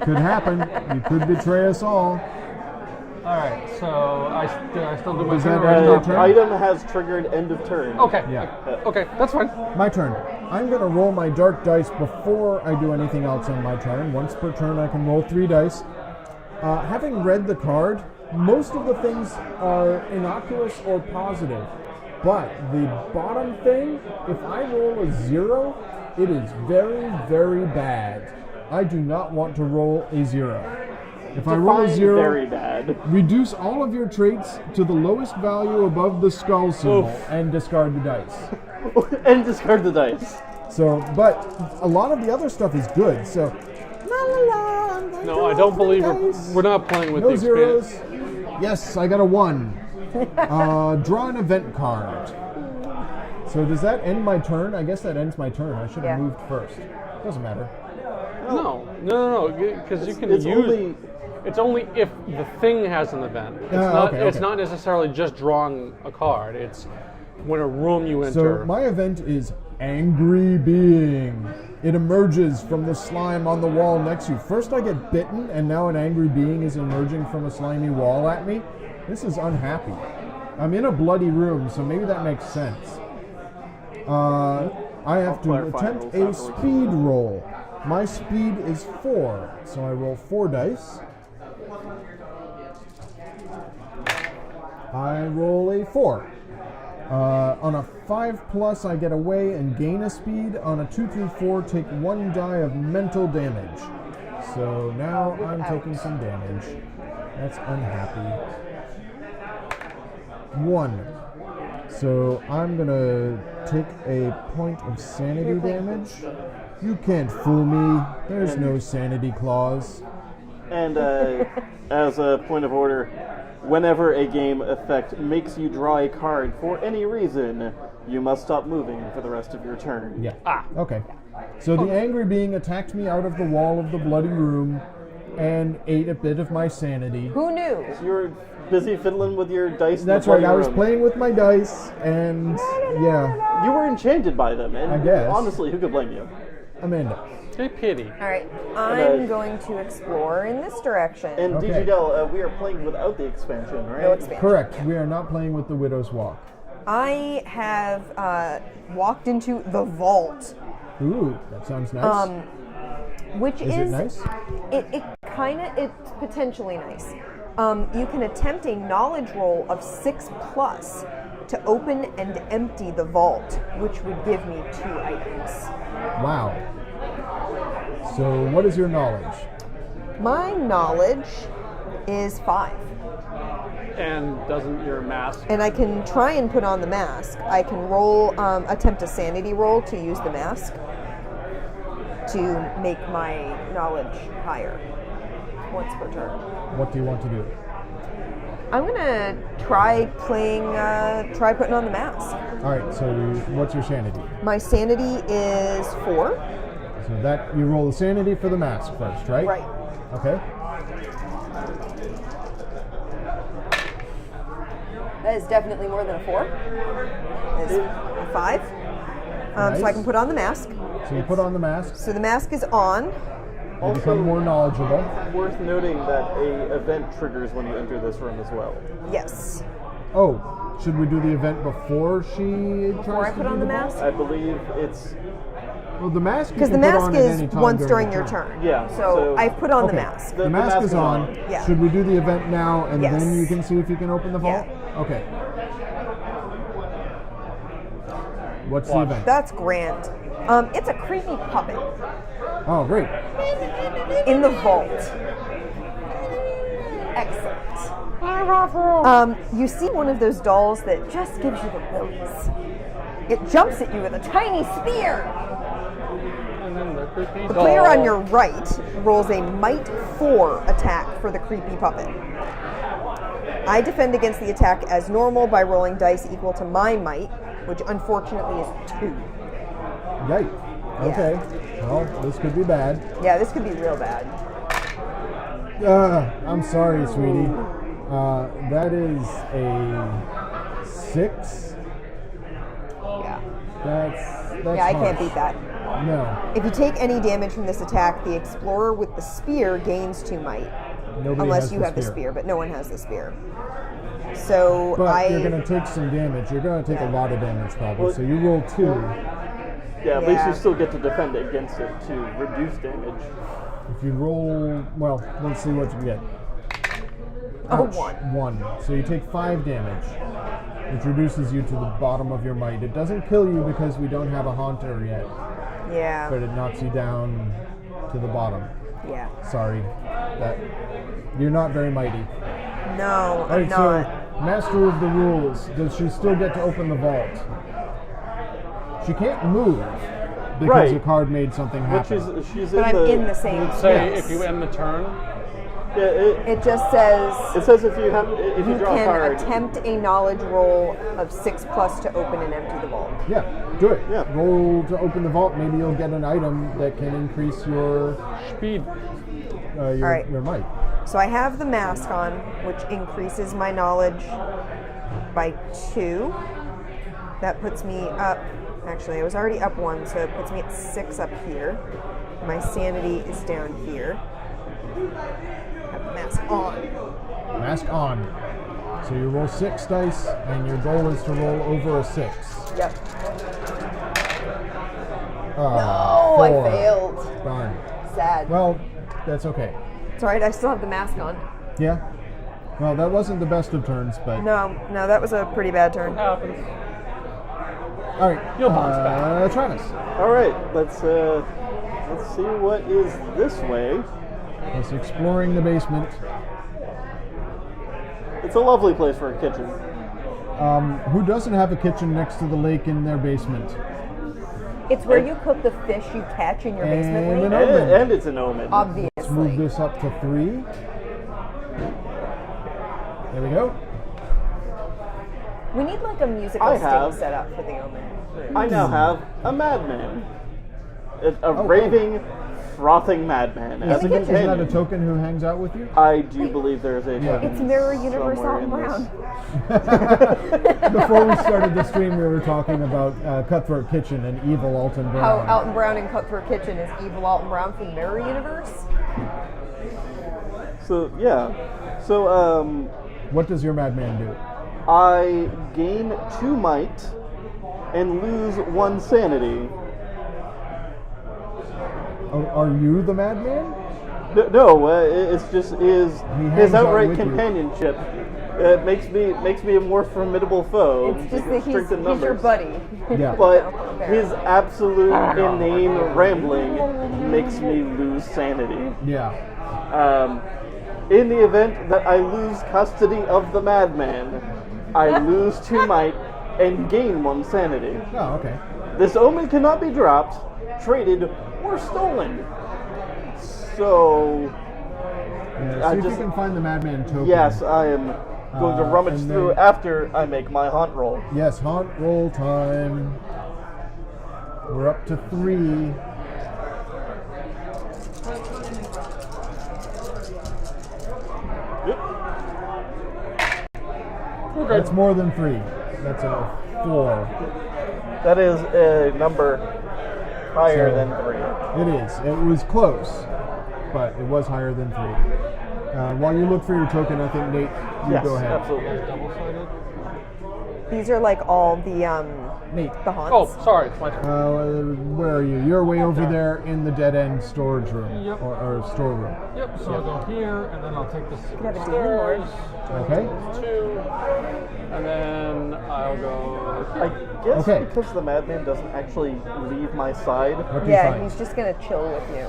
Could happen. You could betray us all. Alright, so I still do my Is turn. that or end stop? of turn? Item has triggered end of turn. Okay. Yeah. Okay, that's fine. My turn. I'm going to roll my dark dice before I do anything else on my turn. Once per turn, I can roll 3 dice. Having read the card, most of the things are innocuous or positive. But the bottom thing, if I roll a 0, it is very, very bad. I do not want to roll a 0. If I roll a Define 0, very bad. reduce all of your traits to the lowest value above the skull symbol Oof. and discard the dice. And discard the dice. So, but a lot of the other stuff is good. So, la la la. I'm going to No, I roll don't 3 believe dice. we're not playing with No the zeros. experience. Yes, I got a 1. Draw an event card. So does that end my turn? I guess that ends my turn. I should have Yeah. moved first. Doesn't matter. No, because you can It's use. only- It's only if the thing has an event. It's Ah, not. okay, It's okay. not necessarily just drawing a card. It's when a room you So enter. my event is Angry Being. It emerges from the slime on the wall next to you. First I get bitten, and now an angry being is emerging from a slimy wall at me. This is unhappy. I'm in a bloody room, so maybe that makes sense. I have to clarify attempt rules a afterwards. speed roll. My speed is 4, so I roll 4 dice. I roll a 4. On a 5+, I get away and gain a speed. On a 2 through 4, take 1 die of mental damage. So now I'm taking some damage. That's unhappy. 1. So I'm gonna take a point of sanity damage. You can't fool me. There's no sanity clause. And as a point of order, whenever a game effect makes you draw a card for any reason, you must stop moving for the rest of your turn. Yeah. Okay. So the angry being attacked me out of the wall of the bloody room. and ate a bit of my sanity. Who knew? You were busy fiddling with your dice. That's in the right. I was room. playing with my dice, and yeah, You were enchanted by them, and I guess. honestly, who could blame you? Amanda. Take pity. All right, I'm going to explore in this direction. And Okay. DGDL, we are playing without the expansion, right? No expansion. Correct. We are not playing with the Widow's Walk. I have walked into the vault, Ooh, that sounds nice. which Is it nice? It's potentially nice. You can attempt a knowledge roll of 6+ to open and empty the vault, which would give me 2 items. Wow. So, what is your knowledge? My knowledge is 5. And doesn't your mask? And I can try and put on the mask. I can roll, attempt a sanity roll to use the mask to make my knowledge higher once per turn. What do you want to do? I'm gonna try putting on the mask. All right. So, what's your sanity? My sanity is 4. So that you roll the sanity for the mask first, right? Right. Okay. That is definitely more than a 4. That is a 5. So I Nice. can put on the mask. So you put on the mask. So the mask is on. You become more knowledgeable. Worth noting that a event triggers when you enter this room as well. Yes. Oh, should we do the event before she Before I tries put to on do the vault? mask? I believe it's Well, the mask. Because the mask is once during your turn. Yeah, So so- I've put on Okay. the mask. The mask is on. Yeah. Should we do the event now and Yes. then you can see if you can open the vault? Okay. What's the Watch. event? That's grand. It's a creepy puppet Oh, great. in the vault. Excellent. You see one of those dolls that just gives you the willies. It jumps at you with a tiny spear. And then the creepy The player on your right rolls a Might 4 attack for the creepy puppet. I defend against the attack as normal by rolling dice equal to my might, which unfortunately is 2. Right. Okay. Well, this could be bad. Yeah, this could be real bad. I'm sorry, sweetie. That is a 6. Yeah. That's Yeah, I can't harsh. beat that. No. If you take any damage from this attack, the explorer with the spear gains 2 might. Nobody Unless has you the have the spear, but no one has the spear. So But you're going to take some damage. You're going to take a lot of damage probably. Well- So you roll 2. Yeah, at least Yeah. you still get to defend against it to reduce damage. If you roll, well, let's see what you get. Oh, Ouch, 1. 1. So you take 5 damage, which reduces you to the bottom of your might. It doesn't kill you because we don't have a haunter yet, Yeah. but it knocks you down to the bottom. Yeah. Sorry, that you're not very mighty. No, All I'm right, not. so master of the rules. Does she still get to open the vault? She can't move because Right. a card made something But happen. she's But I'm in the same Say place. if you end the turn, Yeah, It just says it says if you you draw a can card. attempt a knowledge roll of 6+ to open and empty the vault. Yeah, do it. Yeah. Roll to open the vault. Maybe you'll get an item that can increase your speed. right. your might. So I have the mask on, which increases my knowledge by 2. That puts me up. Actually, I was already up 1, so it puts me at 6 up here. My sanity is down here. Have the mask on. Mask on. So you roll 6 dice, and your goal is to roll over a 6. Yep. Oh, Oh, I failed. Darn. Sad. Well, that's okay. It's alright, I still have the mask on. Yeah. Well, that wasn't the best of turns, but No, that was a pretty bad turn. Happens. all right. You'll bounce back. Travis. All right, let's see what is this way. It's exploring the basement. It's a lovely place for a kitchen. Who doesn't have a kitchen next to the lake in their basement? It's where you cook the fish you catch in your basement, And Lee. an And, omen. and it's an omen. Obviously. Let's move this up to 3. There we go. We need like a musical I sting have- set up for the omen. I now have a madman. A Oh, raving, frothing madman as a Isn't that a companion. token who hangs out with you? I do believe there is a token It's Mirror Universe somewhere Alton in Brown. this. Before we started the stream, we were talking about Cutthroat Kitchen and evil Alton How Brown. Alton Brown in Cutthroat Kitchen is evil Alton Brown from the Mirror Universe. So yeah. So What does your madman do? I gain 2 might and lose 1 sanity. Are you the madman? No, it's just his hangs out outright with you. companionship. It makes me a more formidable foe. It's just You that can he's strengthen your numbers. buddy. Yeah. But his absolute inane rambling makes me lose sanity. Yeah. In the event that I lose custody of the madman, I lose 2 might and gain 1 sanity. Oh, okay. This omen cannot be dropped, traded, or stolen. So, Yeah, I see if just- you can find the madman token. yes, I am going to rummage and through then- after I make my haunt roll. Yes, haunt roll time. We're up to 3. That's more than 3. That's a 4. That is a number higher So- than 3. It is. It was close, but it was higher than 3. While you look for your token, I think Nate, you Yes, go ahead. absolutely. Double-sided. These are like all the Nate. haunts. Oh, sorry, it's my turn. Where are you? You're way over there in the dead end storage room Yep. or storeroom. Yep, so I'll go here, and then I'll take this have a demon lord. stairs. Okay. 2, and then I'll go I here. guess Okay. because the madman doesn't actually leave my side. Okay, Yeah, fine. he's just gonna chill with you.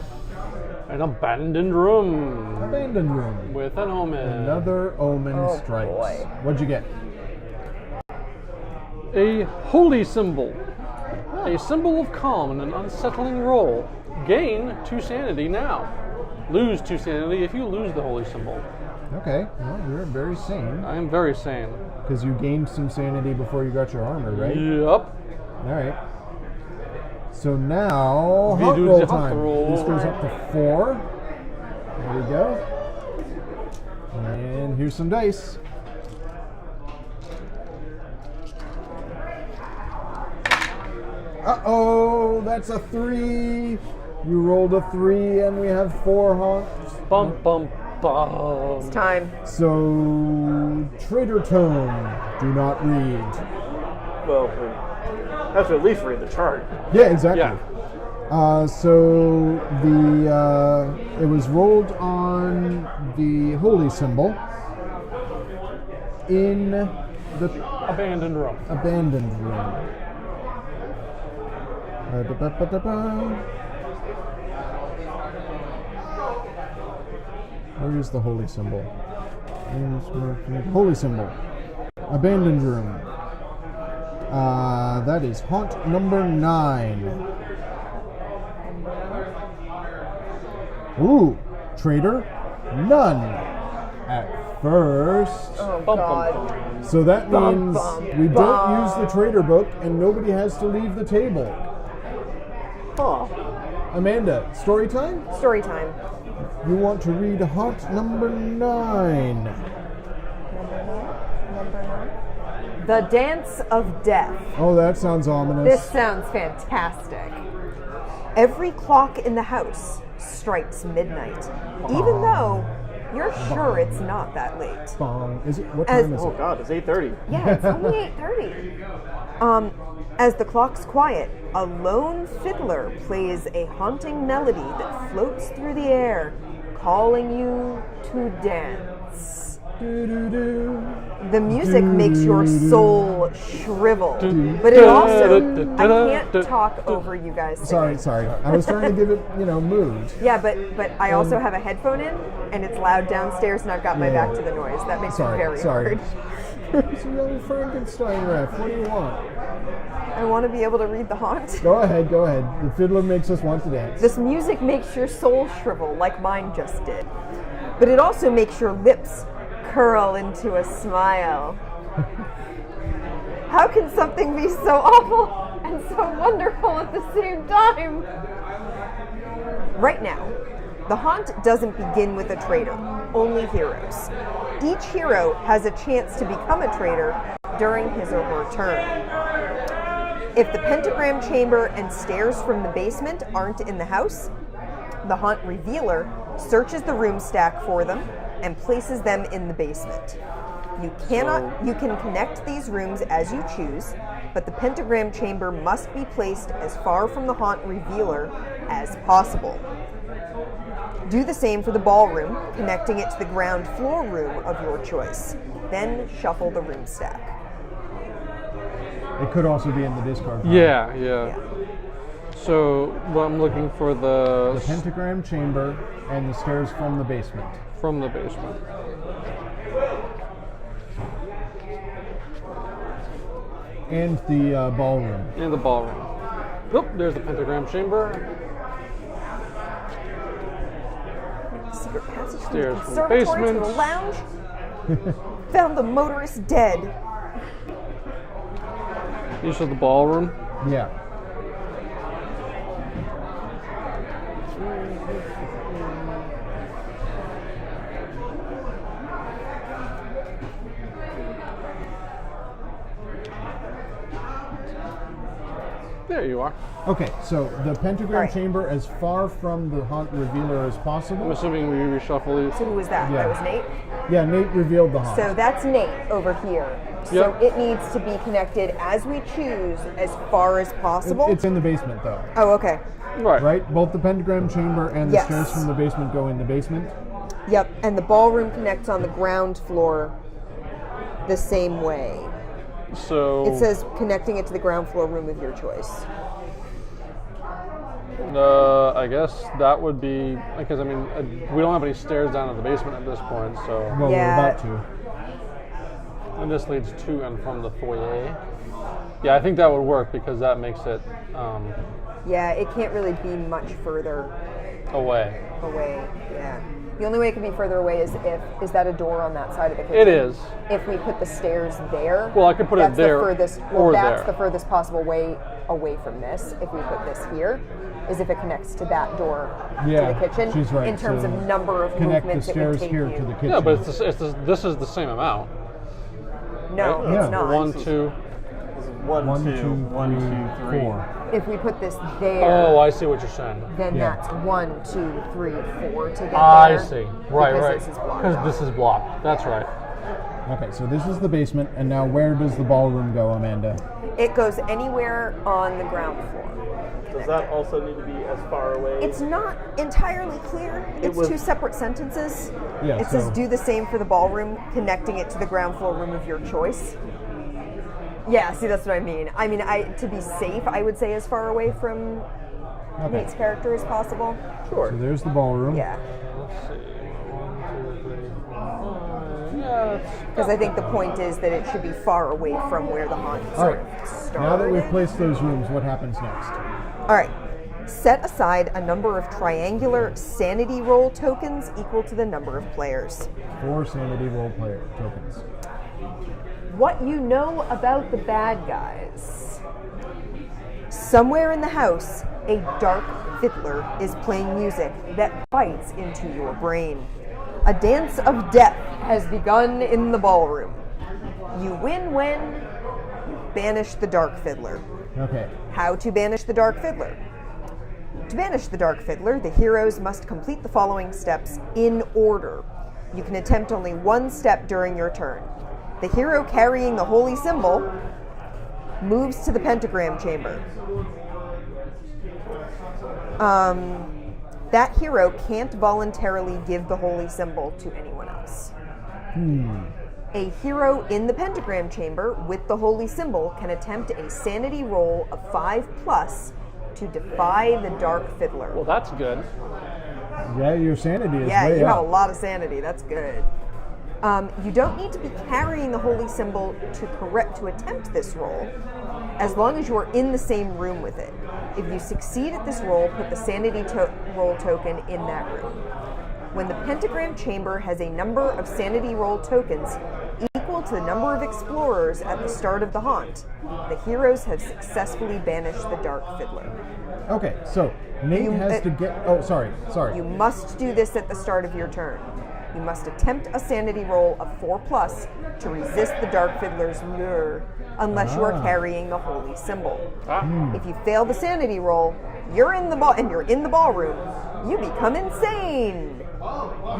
An abandoned room Abandoned room. with an omen. Another omen Oh, strikes. boy. What'd you get? A holy symbol. A symbol of calm in an unsettling roll. Gain 2 sanity now. Lose 2 sanity if you lose the holy symbol. Okay, well, you're very sane I am very sane. because you gained some sanity before you got your armor, right? Yep. All right. So now, We hot do roll the hot time. roll. This goes up to 4. There we go. And here's some dice. Uh-oh, that's a 3. You rolled a 3, and we have 4 haunts. Bum bum bum. Time. So, Traitor Tone, do not read. Well, we have to at least read the chart. Yeah, exactly. Yeah. So it was rolled on the holy symbol in the Abandoned room. abandoned room. Da-ba-ba-da-ba. Where is the holy symbol? Holy symbol. Abandoned room. That is haunt number 9. Ooh, traitor, none at first. Oh Bum, bum, God. bum. So that Bum, means bum, we don't bum. use the traitor book and nobody has to leave the table. Huh. Amanda, story time? Story time. You want to read haunt number 9. The Dance of Death. Oh, that sounds ominous. This sounds fantastic. Every clock in the house strikes midnight, even though you're sure it's not that late. Bong. Is it? What As- time is Oh it? God, it's 8:30. Yeah, it's only 8:30. As the clock's quiet, a lone fiddler plays a haunting melody that floats through the air, calling you to dance. Do-do-do. The music makes your soul shrivel, but it also, I can't talk over you guys singing. Sorry. I was trying to give it, mood. Yeah, but I also have a headphone in, and it's loud downstairs, and I've got my Yeah. back to the noise. That makes it Sorry. very hard. It's a young Frankenstein ref. What do you want? I want to be able to read the haunt. Go ahead. The fiddler makes us want to dance. This music makes your soul shrivel like mine just did, but it also makes your lips curl into a smile. How can something be so awful and so wonderful at the same time? Right now, the haunt doesn't begin with a traitor, only heroes. Each hero has a chance to become a traitor during his or her turn. If the pentagram chamber and stairs from the basement aren't in the house, the haunt revealer searches the room stack for them and places them in the basement. You can connect these rooms as you choose, but the pentagram chamber must be placed as far from the haunt revealer as possible. Do the same for the ballroom, connecting it to the ground floor room of your choice. Then shuffle the room stack. It could also be in the discard pile. Yeah. So I'm looking for The the pentagram chamber and the stairs from the basement. from the basement. And the ballroom. In the ballroom. Nope, there's the pentagram chamber. Secret passage from Stairs the from the conservatory to the basement. lounge. Found the motorist dead. You said the ballroom. Yeah. There you are. Okay, so the pentagram Alright. chamber as far from the haunt revealer as I'm possible. assuming we reshuffle these. So who was that? Yeah. That was Nate? Yeah, Nate revealed the haunt. So that's Nate over here. So Yep. it needs to be connected as we choose as far as possible. It's in the basement though, Oh, okay. Right. right? Both the pentagram chamber and the Yes. stairs from the basement go in the basement. Yep, and the ballroom connects on the ground floor the same way. So It says connecting it to the ground floor room of your choice. I guess that would be because I mean we don't have any stairs down to the basement at this point, so Well, Yeah. we're about to. and this leads to and from the foyer. Yeah, I think that would work because that makes it Yeah, it can't really be much further away. away. Yeah. The only way it could be further away is is that a door on that side of the kitchen? It is. If we put the stairs there. Well, I could put it that's there The furthest, or that's there. the furthest possible way away from this. If we put this here, is if it connects to that door Yeah, to the kitchen. she's right. In terms So of number of connect the movements it would stairs take here you. to the kitchen. Yeah, but this is the same amount. No, right? Yeah. it's not. 1, 2. This is one, One, two, two, one, two, three. 4. If we put this there, Oh, I see what you're saying. then Yeah. that's 1, 2, 3, 4 to get I there. see. Right, because right. This is blocked Because off. this is blocked. That's right. Okay, so this is the basement, and now where does the ballroom go, Amanda? It goes anywhere on the ground floor. Does that also need to be as far away? It's not entirely clear. It's was- two separate sentences. Yeah, it says so- do the same for the ballroom, connecting it to the ground floor room of your choice. Yeah, see, that's what I mean. I mean, to be safe, I would say as far away from Okay, Nate's character as possible. Sure. so there's the ballroom. Yeah, Let's see. 1, 2, 3, 4. Yeah, that's because I think the point is that it should be far away from where the haunt All sort right, of started. now that we've placed those rooms, what happens next? All right. Set aside a number of triangular sanity roll tokens equal to the number of players. 4 sanity roll player tokens. What you know about the bad guys. Somewhere in the house, a dark fiddler is playing music that bites into your brain. A dance of death has begun in the ballroom. You win when you banish the dark fiddler. Okay, How to banish the dark fiddler? To banish the dark fiddler, the heroes must complete the following steps in order. You can attempt only one step during your turn. The hero carrying the holy symbol moves to the pentagram chamber. That hero can't voluntarily give the holy symbol to anyone else. A hero in the pentagram chamber with the holy symbol can attempt a sanity roll of 5+ to defy the dark fiddler. well, that's good. yeah, your sanity is Yeah, way you have a up. lot of sanity. That's good. You don't need to be carrying the holy symbol to attempt this roll, as long as you are in the same room with it. If you succeed at this roll, put the sanity roll token in that room. When the pentagram chamber has a number of sanity roll tokens equal equal to the number of explorers at the start of the haunt. The heroes have successfully banished the Dark Fiddler. Okay, so Nate You- has to get. Oh, sorry. You must do this at the start of your turn. You must attempt a sanity roll of 4+ to resist the Dark Fiddler's lure, unless you are carrying the holy symbol. If you fail the sanity roll, you're in the ballroom. You become insane.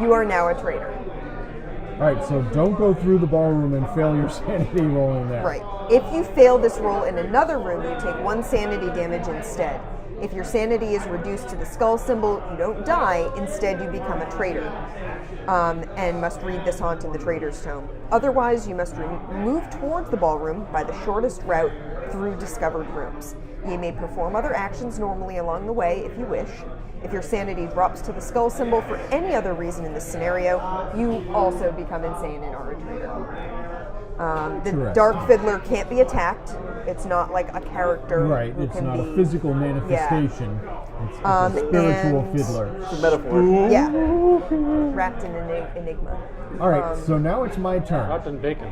You are now a traitor. All right, so don't go through the ballroom and fail your sanity roll in there. Right. If you fail this roll in another room, you take 1 sanity damage instead. If your sanity is reduced to the skull symbol, you don't die. Instead, you become a traitor, and must read this haunt in the Traitor's Tome. Otherwise, you must move towards the ballroom by the shortest route through discovered rooms. You may perform other actions normally along the way if you wish. If your sanity drops to the skull symbol for any other reason in this scenario, you also become insane and are a traitor. The Correct. Dark Fiddler can't be attacked. It's not like a character. Right, who it's can not be, a physical manifestation. It's a spiritual and- fiddler. It's a metaphor. Yeah. Wrapped in an enigma. All right, so now it's my turn. Wrapped in bacon.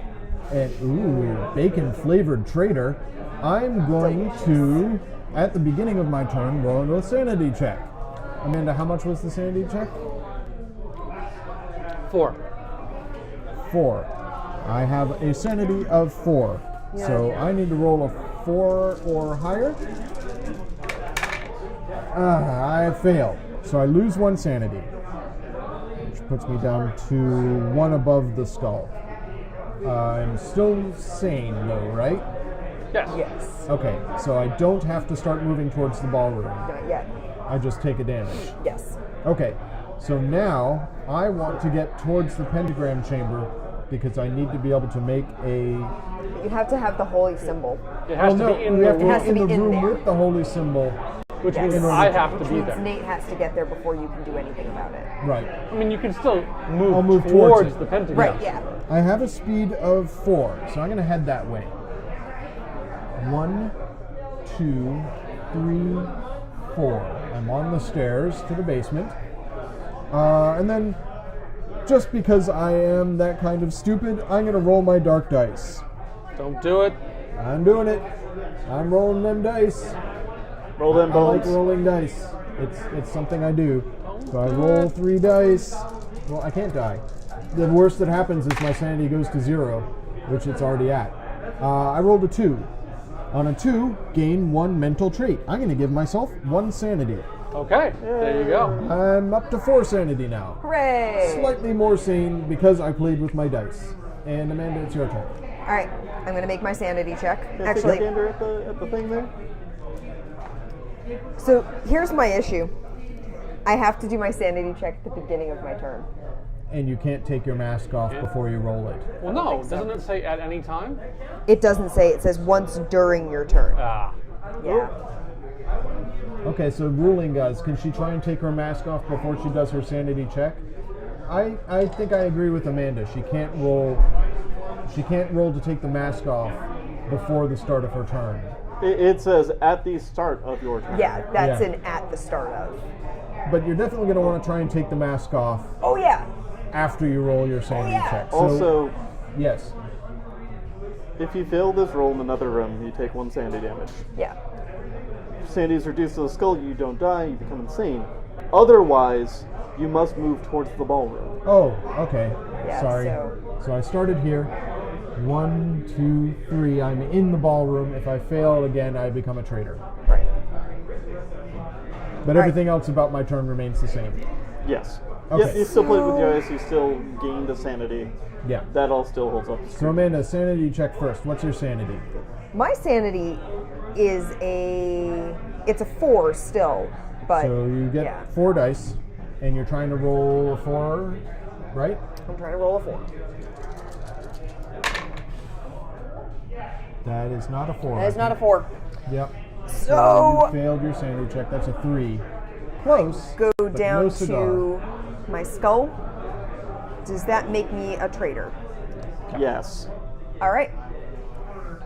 And bacon flavored traitor. I'm going to, at the beginning of my turn, roll a sanity check. Amanda, how much was the sanity check? 4. 4. I have a sanity of 4. So I need to roll a 4 or higher. I failed. So I lose 1 sanity, which puts me down to 1 above the skull. I'm still sane though, right? Yes. Yes. Okay, so I don't have to start moving towards the ballroom. Not yet. I just take a damage. Yes. Okay, so now I want to get towards the pentagram chamber because I need to be able to make a. You have to have the holy symbol. It has to be in we the have to room, has be in to the be in room there. with the holy symbol. which Yes. means In I have to Which be means there. Nate has to get there before you can do anything about it. Right. I mean, you can still move, I'll move towards, towards it. the pentagram. Right, yeah. I have a speed of 4, so I'm going to head that way. 1, 2, 3, 4. I'm on the stairs to the basement. And then, just because I am that kind of stupid, I'm going to roll my dark dice. Don't do it. I'm doing it. I'm rolling them dice. Roll them I like bones. rolling dice. It's something I do. So I roll 3 dice. Well, I can't die. The worst that happens is my sanity goes to 0, which it's already at. I rolled a 2. On a 2, gain 1 mental trait. I'm going to give myself 1 sanity. Okay, there you go. I'm up to 4 sanity now. Hooray! Slightly more sane because I played with my dice. And Amanda, it's your turn. All right, I'm going to make my sanity check. Can I take a Actually, gander at the thing there? so here's my issue. I have to do my sanity check at the beginning of my turn. And you can't take your mask off before you roll it. Well, no, doesn't it say at any time? It doesn't say, it says once during your turn. Ah. Yeah. Okay, so ruling guys, can she try and take her mask off before she does her sanity check? I think I agree with Amanda. She can't roll to take the mask off before the start of her turn. It says at the start of your turn. Yeah, that's Yeah. an at the start of. But you're definitely going to want to try and take the mask off Oh, yeah. after you roll your sanity yeah. check. So, Also, yes. if you fail this roll in another room, you take 1 sanity damage. Yeah. If sanity is reduced to the skull, you don't die, you become insane. Otherwise, you must move towards the ballroom. Oh, okay. Yeah, Sorry. so- I started here. 1, 2, 3. I'm in the ballroom. If I fail again, I become a traitor. Right. But Right. everything else about my turn remains the same. Yes. Okay. Yes, you still played with your dice, you still gained a sanity. Yeah. That all still holds up. So Amanda, sanity check first. What's your sanity? My sanity is it's a 4 still, but So you get yeah. 4 dice, and you're trying to roll a 4, right? I'm trying to roll a 4. That is not a 4. That is not a 4. Yep. So you failed your sanity check. That's a 3. Close. go but down no cigar. to my skull. Does that make me a traitor? Yes. All right.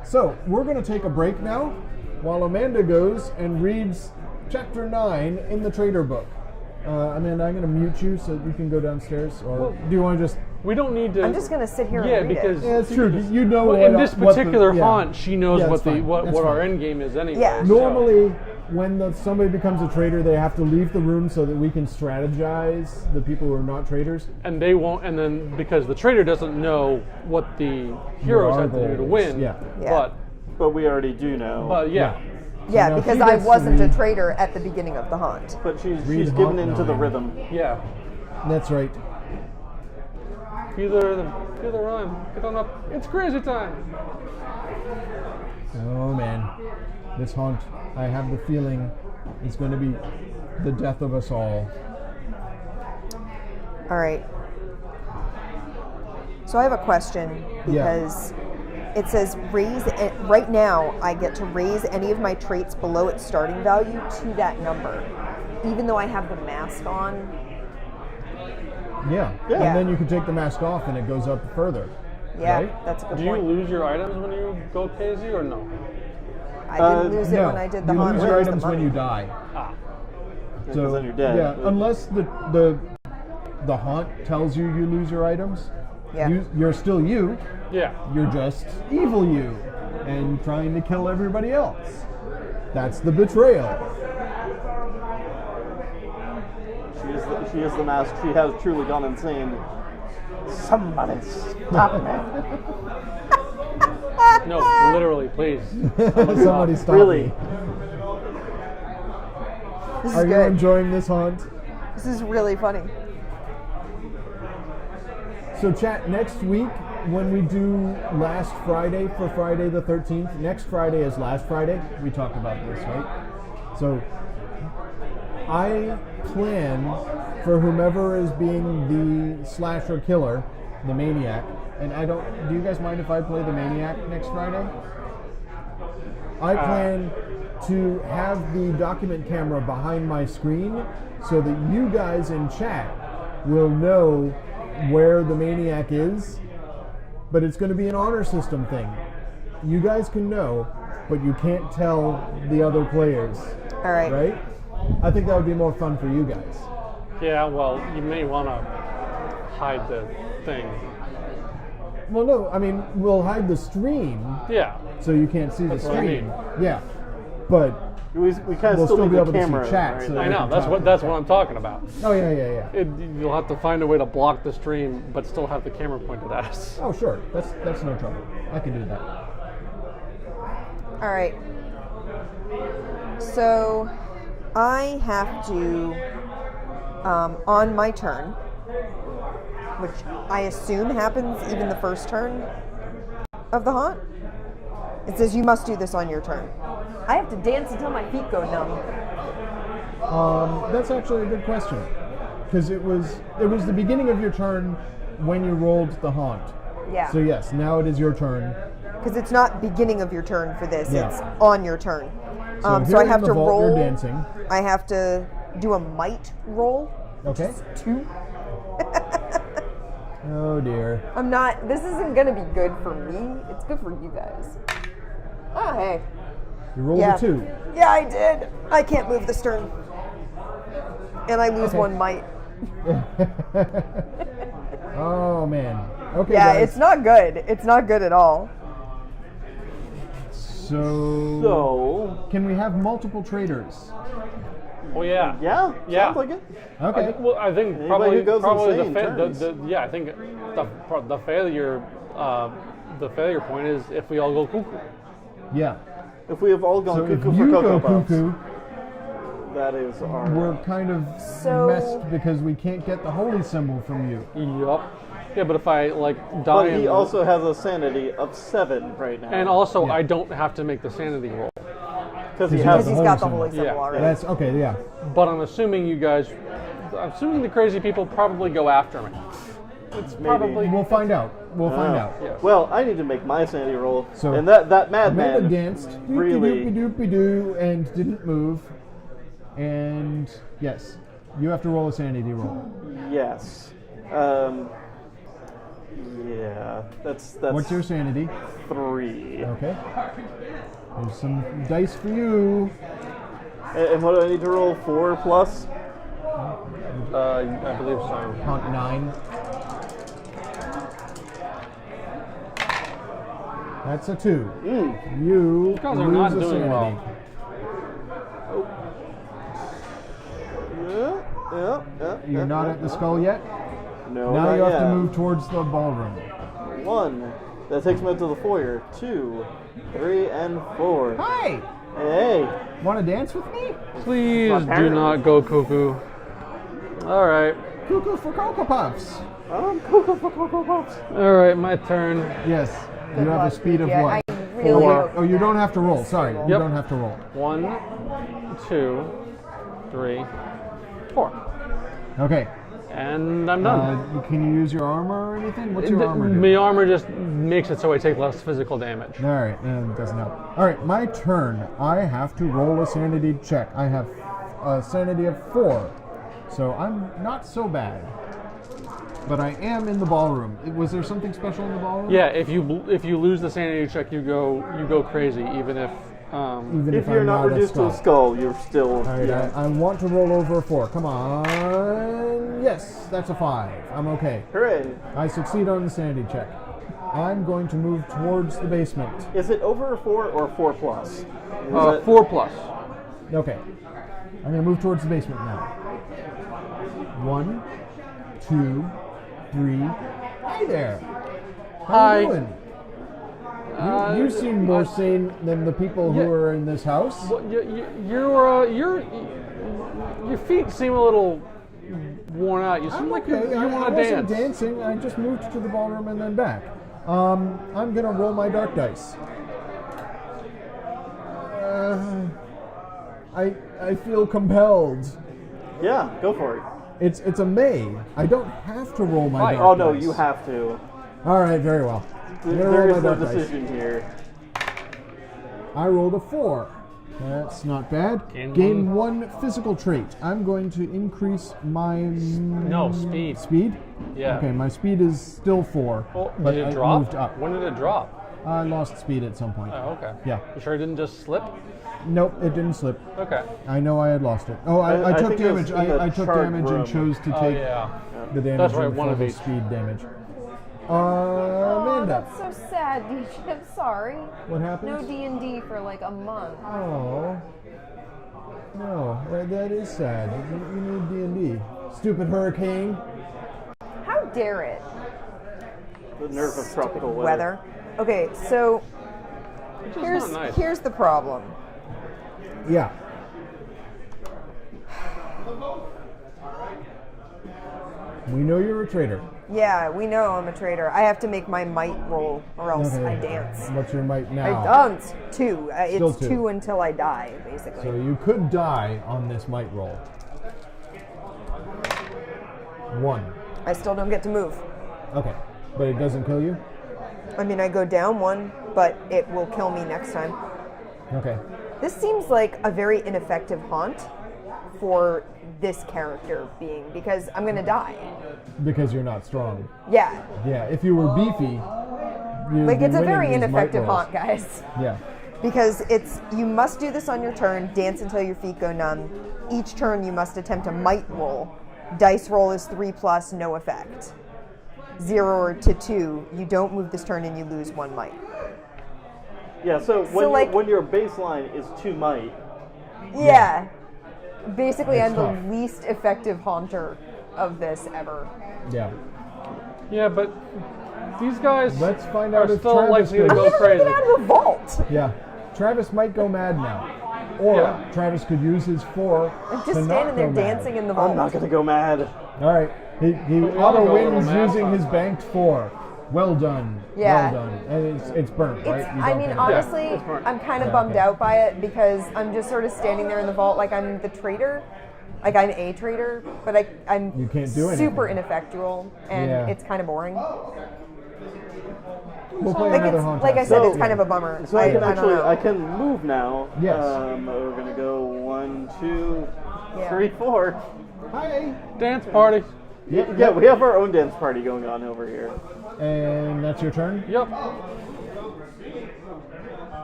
So we're going to take a break now, while Amanda goes and reads chapter 9 in the Trader book. Amanda, I'm going to mute you so you can go downstairs. Or do you want to just... We don't need to. I'm just gonna sit here Yeah, and read because it. Yeah, it's true. You know well, what, in this what the- particular yeah. haunt, she knows Yeah, what that's fine. That's our fine. end game is anyway. Yeah. so- Normally, when somebody becomes a traitor, they have to leave the room so that we can strategize the people who are not traitors. And they won't, and then because the traitor doesn't know what the heroes our have to do to goals, win. yeah. Yeah. But we already do know. But yeah. Yeah, now because she I gets to wasn't a read- traitor at the beginning of the haunt. But she's Read given Haunt into the 9. rhythm. Yeah. That's right. Feel the rhyme. Get on up. It's crazy time. Oh man, this haunt, I have the feeling, is going to be the death of us all. All right. So I have a question because it says raise. Right now, I get to raise any of my traits below its starting value to that number, even though I have the mask on. Yeah. Yeah. And then you can take the mask off and it goes up further. Yeah, Right? that's a good Do you point. lose your items when you go crazy or no? I didn't lose it No, when I did the you haunt. lose I your used the items when money. you die. Ah. Because then you're dead. Yeah, unless the haunt tells you lose your items, Yeah. you're still you. Yeah. You're just evil you and trying to kill everybody else. That's the betrayal. She is the mask. She has truly gone insane. Somebody stop me. No, literally, please. Somebody stop Really? me. This is Are you good. enjoying this haunt? This is really funny. So chat, next week when we do last Friday for Friday the 13th, next Friday is last Friday. We talked about this, right? So I plan for whomever is being the slasher killer, the maniac, and do you guys mind if I play the maniac next Friday? I plan to have the document camera behind my screen so that you guys in chat will know where the maniac is, but it's going to be an honor system thing. You guys can know, but you can't tell the other players, All right. right? I think that would be more fun for you guys. Yeah, well, you may want to hide the thing. Well, no, I mean, we'll hide the stream Yeah. so you can't see That's the what I stream. mean. Yeah, but We kind of we'll still still need be the able to see camera. chat, right? so- I know. can That's talk what about I'm talking about. oh yeah. You'll have to find a way to block the stream, but still have the camera pointed at us. Oh sure, that's no trouble. I can do that. All right. So I have to, on my turn, which I assume happens even the first turn of the haunt. It says you must do this on your turn. I have to dance until my feet go numb. That's actually a good question, because it was the beginning of your turn when you rolled the haunt. Yeah. So yes, now it is your turn. Because it's not beginning of your turn for this, Yeah. it's on your turn. So here I in have the to vault, roll. You're dancing. I have to do a might roll. Okay. 2. Oh dear. I'm not. This isn't gonna be good for me. It's good for you guys. Oh hey. You rolled Yeah. a 2. Yeah, I did. I can't move this turn, and I lose Okay. one might. Oh man. Okay. Yeah, guys. it's not good. It's not good at all. So, Can we have multiple traders? Oh yeah. yeah, Yeah. sounds like it. Okay. I think Anybody probably who goes probably insane turns. I think the failure point is if we all go cuckoo. Yeah. If we have all gone So if cuckoo for you Cocoa go Puffs, cuckoo, that is our. we're kind of So- messed because we can't get the holy symbol from you. Yup. Yeah, but if I die But in he also has a sanity of 7 right now. and also Yeah. I don't have to make the sanity roll. because he Because has He's holy got the symbol. holy symbol Yeah. already. That's okay. Yeah. But I'm assuming the crazy people probably go after me. It's probably We'll find out. We'll find out. Yeah. Well, I need to make my sanity roll, So, and that Amanda madman danced, really. doopy doo, and didn't move. And yes, you have to roll a sanity roll. Yes. Yeah, that's What's your sanity? 3. Okay. There's some dice for you. And what do I need to roll? 4 plus? I believe so. Count 9. That's a 2. You guys are lose not a doing sanity. well. Yeah. You're not at the skull yet. No, Now not you have yet. to move towards the ballroom. 1. That takes me up to the foyer. 2, 3, and 4. Hi! Hey. Want to dance with me? Please do Apparently. not go cuckoo. All right. Cuckoo for Cocoa Puffs. Cocoa Puffs. All right, my turn. Yes. You have a speed of Yeah, what? I really 4. hope Oh, you don't have to roll. Sorry. You Yep. don't have to roll. 1, 2, 3, 4. Okay. And I'm done. Can you use your armor or anything? What's your armor do? My armor just makes it so I take less physical damage. All right, it doesn't help. All right, my turn. I have to roll a sanity check. I have a sanity of 4, so I'm not so bad. But I am in the ballroom. Was there something special in the ballroom? Yeah, if you lose the sanity check, you go crazy, even if Even If if you're I'm not not reduced to a skull, you're still. All right, Yeah. I want to roll over a 4. Come on. Yes, that's a 5. I'm okay. Hooray! I succeed on the sanity check. I'm going to move towards the basement. Is it over a 4 or 4 plus? Is it- 4 plus. Okay. I'm going to move towards the basement now. 1, 2, 3. Hi there. How Hi. you doing? You seem more sane than the people yeah. who are in this house. Well, your feet seem a little worn out. You seem I'm like okay. you I want to wasn't dance. dancing. I just moved to the ballroom and then back. I'm going to roll my dark dice. I feel compelled. Yeah, go for it. It's a May. I don't have to roll my Right. dark Oh no, dice. you have to. All right, very well. I'm gonna There roll is my no dark dice. decision here. I rolled a 4. That's not bad. Gain 1 physical trait. I'm going to increase my No, speed. Speed? Yeah. Okay, my speed is still 4. Oh, but did I it drop? moved up. When did it drop? I lost speed at some point. Oh, okay. Yeah. You sure it didn't just slip? Nope, it didn't slip. Okay. I know I had lost it. Oh, I I took think it was damage. in the I took charred damage room. and chose to Oh take yeah. the damage That's right, in one form of of each. speed damage. Oh, Amanda, that's so sad, DJ. I'm sorry. what happened? No D&D for like a month. Oh. No, that is sad. You need D&D. Stupid hurricane. How dare it? The nerve of tropical Weather. Okay, so Which is not nice. here's the problem. Yeah. We know you're a traitor. Yeah, we know I'm a traitor. I have to make my might roll, or else Okay. I dance. What's your might now? I dance 2. Still It's 2. 2 until I die, basically. So you could die on this might roll. 1. I still don't get to move. Okay. But it doesn't kill you? I mean, I go down 1, but it will kill me next time. Okay. This seems like a very ineffective haunt for this character being, because I'm gonna die. Because you're not strong. Yeah, Yeah, if you were beefy, you'd like be it's a winning very these might ineffective rolls. haunt, guys. Yeah. Because it's, you must do this on your turn, dance until your feet go numb. Each turn you must attempt a might roll. Dice roll is 3 plus, no effect. 0 to 2, you don't move this turn and you lose 1 might. Yeah, so when, like- when your baseline is 2 might, Yeah. Basically, It's I'm tough. the least effective haunter of this ever. Yeah. Yeah, but these guys Let's find are out if still Travis likely to goes. go I'm gonna crazy. get out of the vault. Yeah. Travis might go mad now. Or Yeah. Travis could use his 4 I'm to just not standing there go mad. dancing in the vault. I'm not gonna go mad. All right. He we auto all go a little wins mad using his sometimes. banked 4. Well done. Yeah. Well done. And it's burnt, right? It's, You I don't mean, get it. honestly, it's burnt. I'm kind of Yeah, bummed okay. out by it because I'm just sort of standing there in the vault like I'm the traitor. Like I'm a traitor, but I'm You can't do anything. super ineffectual, and Yeah. it's kind of boring. We'll play Like another it's, haunt like I out. said, So- it's kind of a bummer. So I can don't actually, know. I can move now. Yes. We're gonna go 1, 2, Yeah. 3, 4. Hi. Dance party. Yeah, we have our own dance party going on over here. And that's your turn? Yep.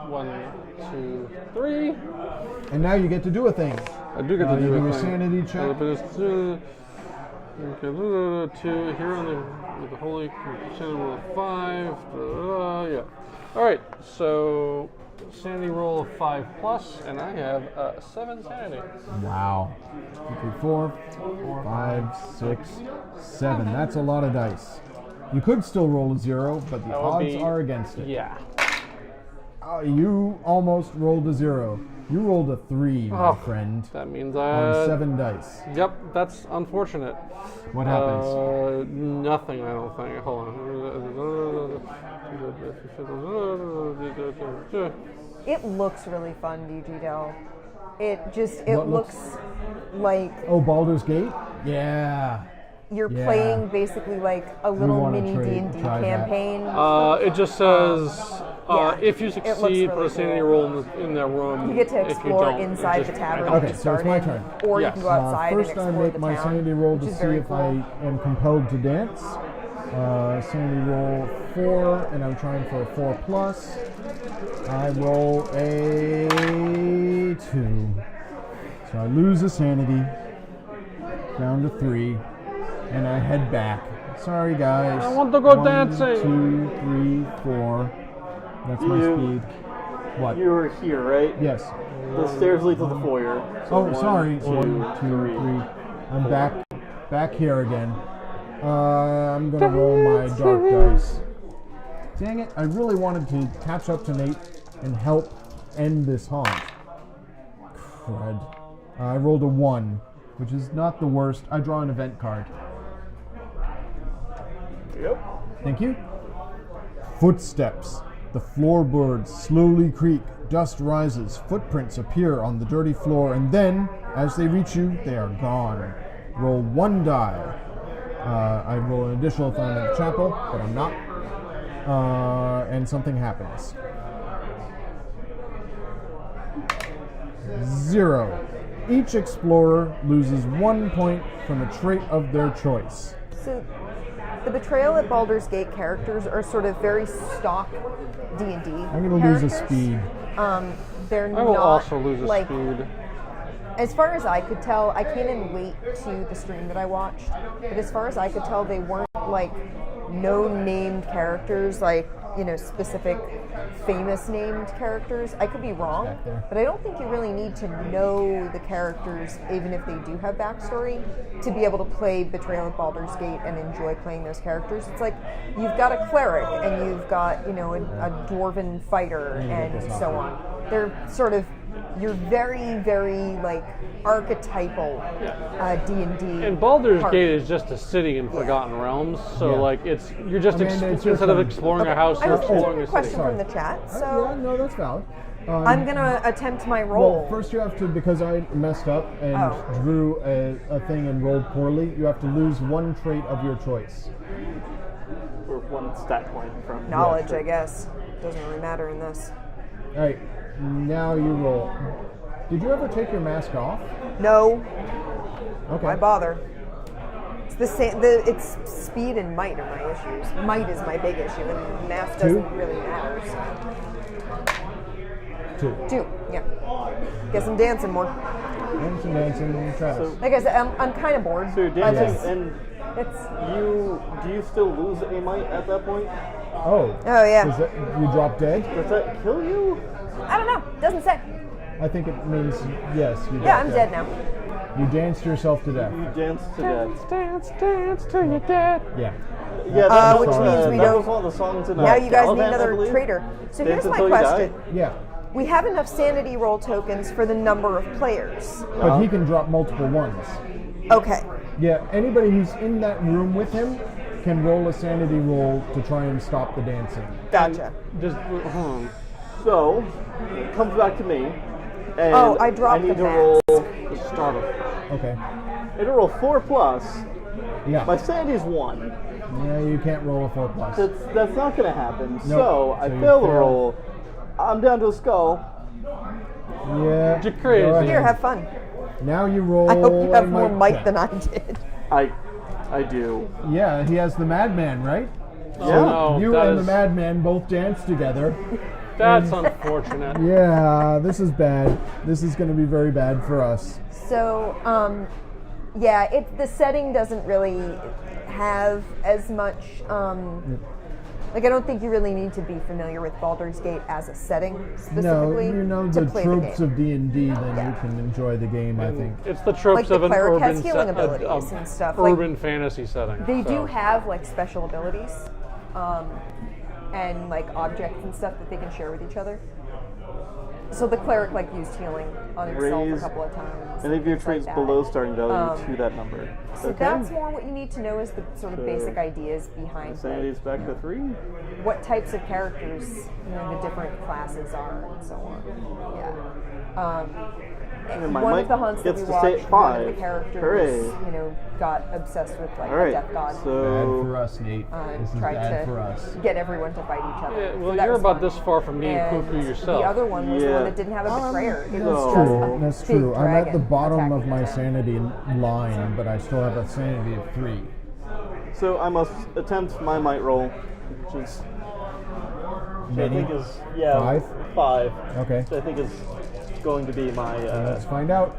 1, 2, 3. And now you get to do a thing. I do get to You do do a a thing. sanity check. Okay, 2 here on the holy channel roll of 5. Yeah. All right. So sanity roll of 5 plus, and I have 7 sanity. Wow. 2, 3, 4, 5, 6, 7. That's a lot of dice. You could still roll a 0, but the That would odds be- are against it. Yeah. You almost rolled a 0. You rolled a 3, my Oh, friend, That means on 7 dice. Yep, that's unfortunate. What happens? Nothing, I don't think. Hold on. It looks really fun, DG Dell. It What looks- looks like Oh, Baldur's Gate? Yeah. you're Yeah. playing basically like a little wanna mini D&D try that. campaign. It just says Yeah, if you it looks succeed, put really a sanity cool. roll in that room. You get to If you explore don't, it inside just- the tavern I that don't- you Okay, so it's my started, turn. or Yes. you can go outside First, and I explore make the my town, sanity roll which to is see very if cool. I am compelled to dance. Sanity roll 4, and I'm trying for a 4 plus. I roll a 2. So I lose a sanity, down to 3, and I head back. Sorry, guys. I want to go 1, dancing. 2, 3, 4. That's my You- speed. What? You're here, right? Yes. The stairs lead to the foyer. So Oh, 1, sorry. 2, 1, 2, 3. 3. I'm back here again. I'm gonna roll my dark dice. Dang it! I really wanted to catch up to Nate and help end this haunt. Crud. I rolled a 1, which is not the worst. I draw an event card. Yep. Thank you. Footsteps. The floorboards slowly creak. Dust rises. Footprints appear on the dirty floor, and then, as they reach you, they are gone. Roll 1 die. I roll an additional if I'm in the chapel, but I'm not. And something happens. 0. Each explorer loses 1 point from a trait of their choice. So, the Betrayal at Baldur's Gate characters are sort of very stock D&D. I'm gonna lose a speed. They're I will not also lose a like, speed. as far as I could tell, I came in late to the stream that I watched, but as far as I could tell, they weren't like no-named characters, like, you know, specific famous named characters. I could be wrong, Back there. but I don't think you really need to know the characters, even if they do have backstory, to be able to play Betrayal at Baldur's Gate and enjoy playing those characters. It's like you've got a cleric and you've got, you know, a dwarven fighter and so on. They're sort of your very, very like archetypal D&D. And Baldur's part. Gate is just a city in Forgotten Realms, so Yeah. like you're just Amanda, it's your instead of turn. exploring a house, I you're was taking exploring a a question city. from the chat, Yeah, so no, that's valid. I'm gonna attempt my roll. Well, first you have to, because I messed up and Oh. drew a thing and rolled poorly, you have to lose 1 trait of your choice. Or 1 stat point from Knowledge, I guess. Doesn't really matter in this. Alright, now you roll. Did you ever take your mask off? No, Okay. why bother? It's the same. It's speed and might are my issues. Might is my big issue, and math doesn't 2? really matter. So. 2. 2, yeah. Guess I'm dancing more. Dancing, Travis. Like I said, I'm kind of bored. So you're I dancing, just- and it's do you still lose a might at that point? Oh. Oh, yeah. Does that, you drop dead? Does that kill you? I don't know. Doesn't say. I think it means yes. You Yeah, drop I'm dead now. You danced yourself to death. You dance to death. Dance till you're dead. Yeah. Yeah, that which was, means we that don't- was one of the songs in Now you guys need Gallivan, I another believe. traitor. So Dance here's my until you die. question. Yeah. We have enough sanity roll tokens for the number of players. But he can drop multiple ones. Okay. Yeah, anybody who's in that room with him can roll a sanity roll to try and stop the dancing. Gotcha. Just So, it comes back to me. And Oh, I dropped need the to roll. the start of Okay. I need to roll 4 plus. Yeah. My sanity's 1. Yeah, you can't roll a 4 plus. That's not going to happen. Nope. So I So you fail the fail. roll. I'm down to a skull. Yeah. You're crazy. go ahead. Here, have fun. Now you roll. I hope you a have more might check. than I did. I do. Yeah, he has the madman, right? Yeah. no, you that and is- the madman both dance together. That's unfortunate. Yeah, this is bad. This is going to be very bad for us. So, Yeah, the setting doesn't really have as much. Like, I don't think you really need to be familiar with Baldur's Gate as a setting No, specifically you know to the play tropes the game. of D&D, then Yeah. you can enjoy the game, I think. It's the tropes Like the of an cleric has urban healing abilities and stuff, urban fantasy setting. They so. do have like special abilities, and like objects and stuff that they can share with each other. So the cleric like used healing on himself Raise a couple of times. any of your things like traits that. below starting value to that number. So that's more what you need to know is the sort of So, basic ideas behind Sanity's back to 3. what types of characters the different classes are and so on. Yeah. And my One mic of the hunts that gets we to stay watched, at one of 5. the characters, Hooray. got obsessed with like All the right, death god. Bad so for us, Nate. And This is tried bad to for us. get everyone to fight each other. Yeah, So well, that you're was about fun. this far from being And cuckoo yourself. the other one was the Yeah. one that didn't have a betrayer. It was that's just true. a That's big true. I'm at the dragon bottom of attacking my them. sanity line, but I still have a sanity of 3. So I must attempt my might roll, which is which I Many? think is 5. Okay. Which I think is going to be my Let's find out.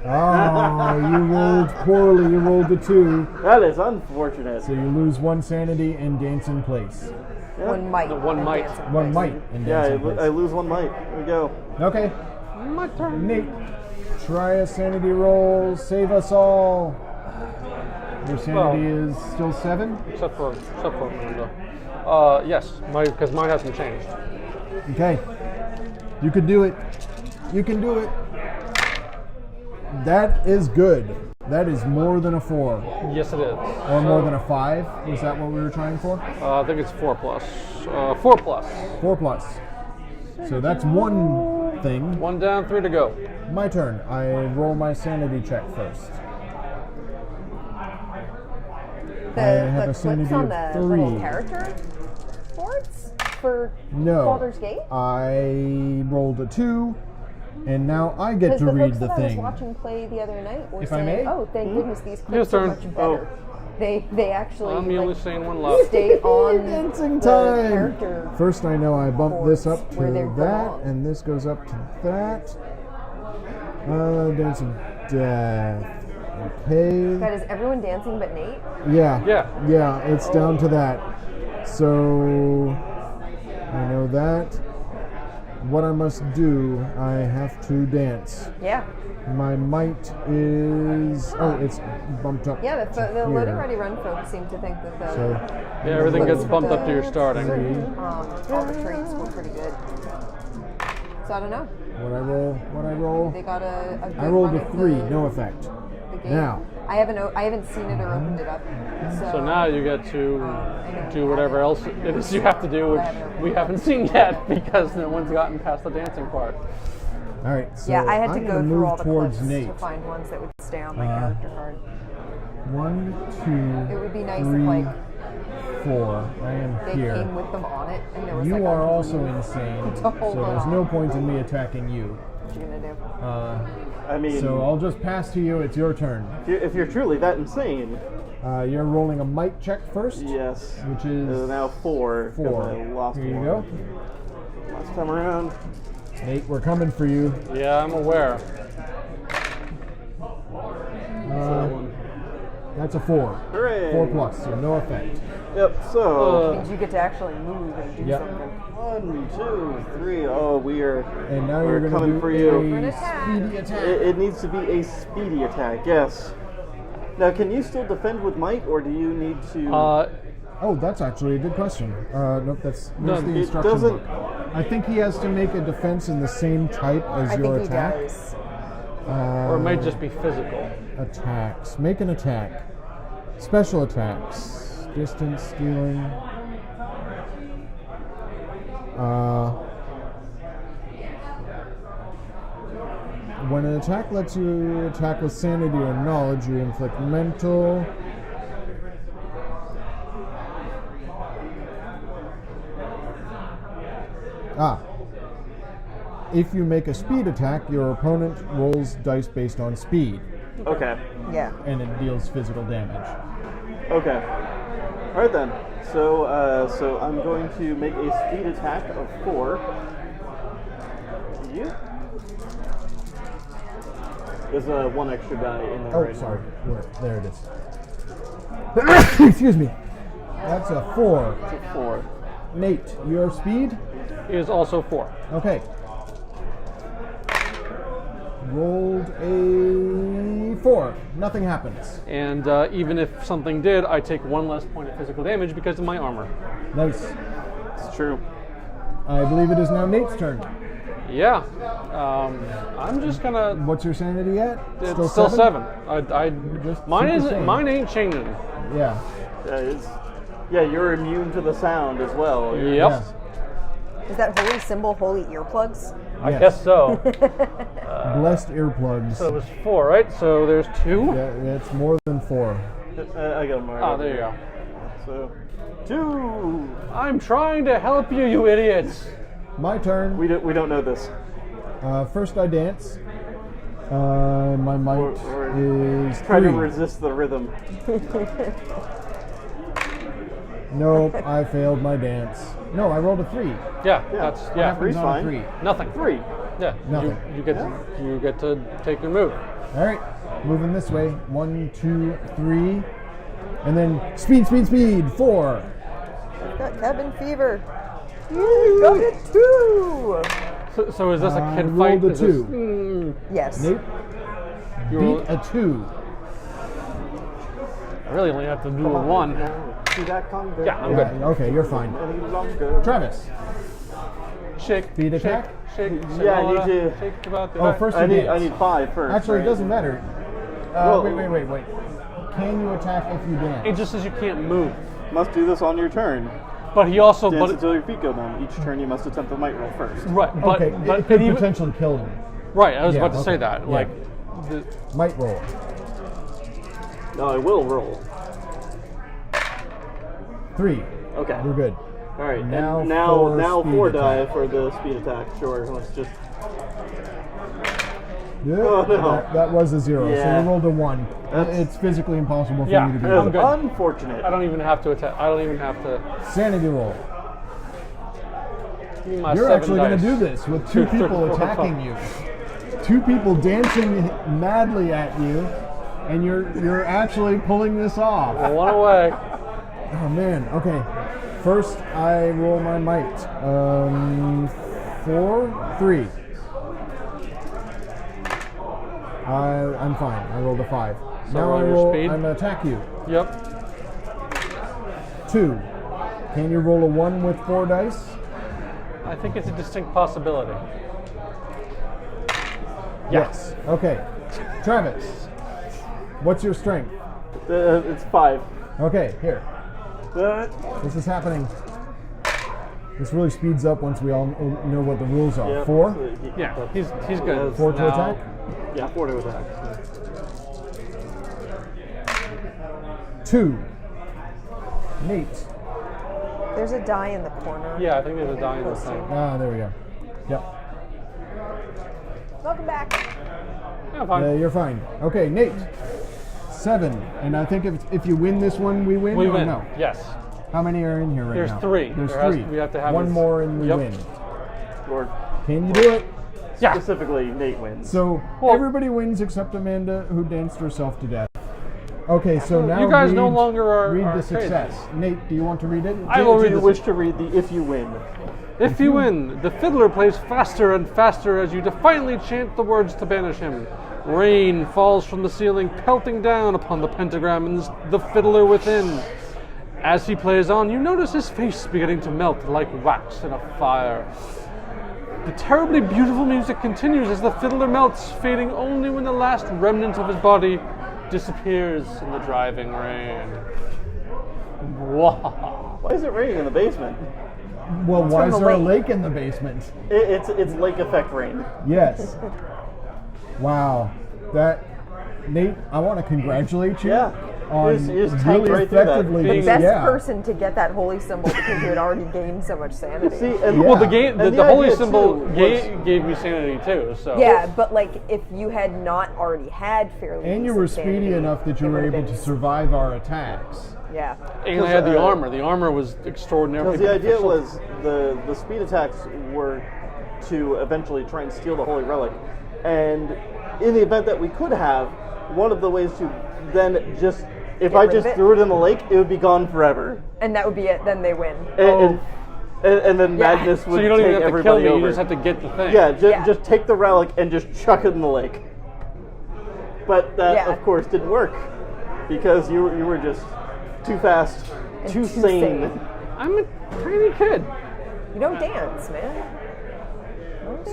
Oh, you rolled poorly. You rolled a 2. that is unfortunate. So you lose 1 sanity and dance in place. Yeah. One might. The one and might. dancing 1 place. might and Yeah, dance in I place. lose 1 might. Here we go. Okay. My turn. Nate, try a sanity roll. Save us all. Your sanity is still 7? Except for Miranda. Yes, because mine hasn't changed. Okay. You can do it. You can do it. That is good. That is more than a 4. Yes, it is. Or more than a 5. Was that what we were trying for? I think it's 4 plus. 4 plus. 4 plus. So that's 1 thing. 1 down, 3 to go. My turn. I roll my sanity check first. I have The a clips sanity on of the 3. little character boards for No. Baldur's Gate? I rolled a 2, and now I get Because to the read folks the that I was thing. watching play the other night were If I saying, may? "Oh, thank goodness these Yes, clips sir. are much better." They actually I'm the only like, sane one left. stay on Dancing the time. character. First, I know I bump this up to Where they that, belong. and this goes up to that. Dancing death. Okay. God, is everyone dancing but Nate? Yeah. Yeah. Yeah, it's down to that. So I know that. What I must do, I have to dance. Yeah. My might is it's bumped up. Yeah, to the loading here. ready run folks seem to think that the So Yeah, everything gets bumped up to your starting. all the traits were pretty good. So I don't know. what I roll? They got a good I rolled run a of 3, the, no effect. the game. Now. I haven't seen it or opened it up. So now you get to I know do you whatever have else it is you have to do, which we haven't seen yet because no one's gotten past the dancing part. All right. So yeah, I had to I'm go gonna through move all the towards clips Nate. to find ones that would stay on my character card. 1, 2, It would be nice 3, if like 4. I am they here. came with them on it and there was You like are a also reason insane, to so hold there's on. no point in me attacking you. What you gonna do? I mean, So I'll just pass to you. It's your turn. if you're truly that insane, You're rolling a might check first, yes. which is Now 4. 'cause 4. I lost Here you one. go. Last time around. Nate, we're coming for you. Yeah, I'm aware. That's a 4. Hooray! 4 plus, so no effect. Yep. So Means you get to actually move and do Yep. something. 1, 2, 3. Oh, we are. And now we're you're going coming to for do you. a attack. speedy attack. It needs to be a speedy attack. Yes. Now, can you still defend with might, or do you need to? Oh, that's actually a good question. Nope, that's No, the it instruction doesn't- book. I think he has to make a defense in the same type as I your think he attack. does. Or it might just be physical. Attacks. Make an attack. Special attacks. Distance, stealing. When an attack lets you attack with sanity or knowledge, you inflict mental. If you make a speed attack, your opponent rolls dice based on speed, Okay. Yeah. and it deals physical damage. Okay. All right then. So I'm going to make a speed attack of 4. You. There's one extra guy in there Oh, right sorry. now. There it is. Excuse me. That's a 4. It's a 4. Nate, your speed? Is also 4. Okay. Rolled a 4. Nothing happens. And even if something did, I take 1 less point of physical damage because of my armor. Nice. It's true. I believe it is now Nate's turn. Yeah. I'm just gonna. What's your sanity at? It's still 7. I Just mine super isn't. sane. Mine ain't changing. Yeah. Yeah, you're immune to the sound as well. Yep. Yeah. Is that holy symbol holy earplugs? I Yes. guess so. Blessed earplugs. So it was 4, right? So there's 2. Yeah, it's more than 4. I got him right. Ah, over there you here. go. So, 2. I'm trying to help you, you idiots. My turn. We don't know this. First I dance. My might Or is try to 3. resist the rhythm. Nope, I failed my dance. No, I rolled a 3. Yeah, Yeah. that's What yeah. Three's Happens on a fine. 3. Nothing. 3. Yeah. Nothing. You get to take your move. All right, moving this way. 1, 2, 3, and then speed, speed, speed. 4. Got cabin fever. You got it too. So is this a I kid rolled fight? a Is this- 2. Yes. Nate you beat roll- a 2. I really only have to do a 1. See that conga? Yeah, I'm Yeah, good. okay, you're fine. Any longer. Travis. Shake. Speed shake, attack? Shake. Yeah, I need to- Shake about the Oh, first you I dance. need 5 first. Actually, right? it doesn't matter. Whoa. Wait. Can you attack if you dance? It just says you can't move. Must do this on your turn. But he also. Dance But until your feet go numb. Each turn you must attempt the might roll first. right. But Okay, but it could even, potentially kill him. right. I was Yeah, about to say okay, that. yeah. Like. The, Might roll. No, I will roll. 3. Okay. We're good. All right. Now and for now speed 4 die attack. for the speed attack. Sure. Let's just. Yeah, Oh, no. that was a 0. So Yeah. you rolled a 1. That's- It's physically impossible for Yeah. you to do I'm that. good. Unfortunate. I don't even have to attack. I don't even have to. Sanity roll. Give me my You're 7 actually going to dice. do this with 2 people attacking you. 2 people dancing madly at you, and you're actually pulling this off. 1 away. Oh man. Okay. First, I roll my might. 4, 3. I'm fine. I rolled a 5. So now roll I your roll. speed? I'm gonna attack you. Yep. 2. Can you roll a 1 with 4 dice? I think it's a distinct possibility. Yes. Okay. Travis, what's your strength? It's 5. Okay, here. Uh, This is happening. This really speeds up once we all know what the rules are. yeah, 4? Yeah, he's good. 4 to Now- attack? Yeah, 4 to attack. 2. Nate. There's a die in the corner. Yeah, I think there's a die in this thing. Ah, there we go. Yep. Welcome back. Yeah, fine. You're fine. Okay, Nate. 7. And I think if you win this one, we win? We or win. No? Yes. How many are in here right There's now? 3. There's There has- 3. we have to have one this- more and we Yep. win. Or Can you do it? Yeah. specifically, Nate wins. So Well- everybody wins except Amanda, who danced herself to death. Okay, so now You guys read, no longer are- read are the success. Nate, do you want to read it? I will Do read you this. wish to read the if you win? If you win, the fiddler plays faster and faster as you defiantly chant the words to banish him. Rain falls from the ceiling, pelting down upon the pentagram and the fiddler within. As he plays on, you notice his face beginning to melt like wax in a fire. The terribly beautiful music continues as the fiddler melts, fading only when the last remnant of his body disappears in the driving rain. Wow. Why is it raining in the basement? Well, why from is the there a lake. lake in the basement? It's lake effect rain. Yes. Wow. That, Nate, I want to congratulate you Yeah. on You just tanked really right through that. effectively. Being- Best yeah. person to get that holy symbol because you had already gained so much sanity. See, and Yeah. Well, the game, And the holy idea, symbol too, gave me sanity too. So Yeah, but like if you had not already had fairly And you decent were speedy sanity, enough that you it were would've able been- to survive our attacks. Yeah. and I had the uh, armor. The armor was extraordinarily. because the idea beneficial. was the speed attacks were to eventually try and steal the holy relic, and in the event that we could have, one of the ways to then just, if Get I rid just of it? threw it in the lake, it would be gone forever. And that would be it. Then they win. And then Yeah. Magnus would So you don't take even have to kill everybody me, over. you just have to get the thing. Yeah, Yeah. just take the relic and just chuck it in the lake. But that, Yeah. of course, didn't work because you were just too fast, And too too sane. sane. I'm a tiny kid. You don't dance, man.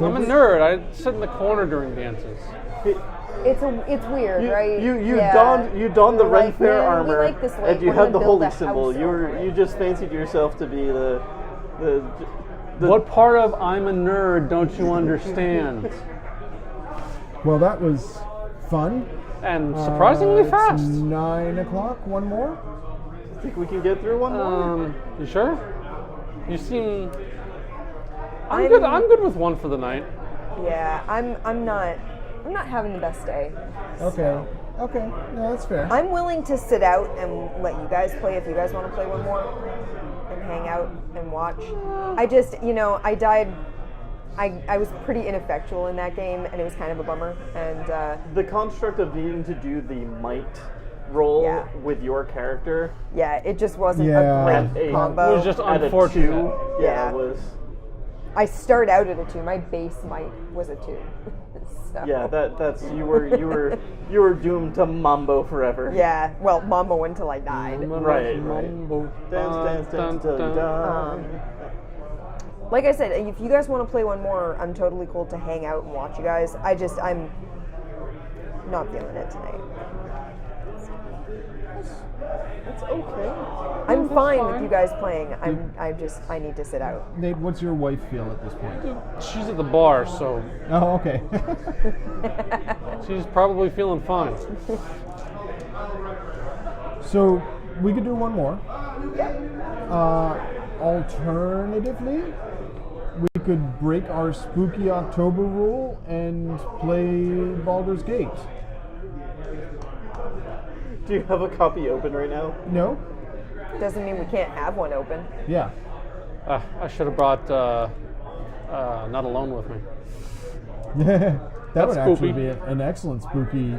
I'm a nerd. I sit in the corner during dances. It's weird, right? You Yeah. donned the We're Ren like, Fair "Man, we armor, like this lake. and you We're had gonna the build holy a symbol. house You just fancied yourself to be the What part of I'm a nerd don't you understand? Well, that was fun. And surprisingly It's fast. 9 o'clock. One more. think we can get through one more. You sure? You seem. I'm good. I'm good with one for the night. Yeah, I'm not having the best day. Okay. Okay. No, that's fair. I'm willing to sit out and let you guys play if you guys want to play one more and hang out and watch. I just, I died. I was pretty ineffectual in that game, and it was kind of a bummer. And The construct of needing to do the might roll Yeah. with your character yeah, it just wasn't Yeah. a And great a- combo. It was just at a unfortunate. 2, Yeah. it was. I start out at a 2. My base might was a 2. So, Yeah, that's you were doomed to mambo forever. Yeah, well, Mambo until I died. Right. Dance till you die. Like I said, if you guys want to play one more, I'm totally cool to hang out and watch you guys. I'm not feeling it tonight. It's okay. I'm fine with you guys playing. I need to sit out. Nate, what's your wife feel at this point? She's at the bar, so Oh, okay. she's probably feeling fine. So we could do one more. Alternatively, we could break our spooky October rule and play Baldur's Gate. Do you have a copy open right now? No? Doesn't mean we can't have one open. Yeah. I should have brought Not Alone with me. That would actually spooky. be an excellent spooky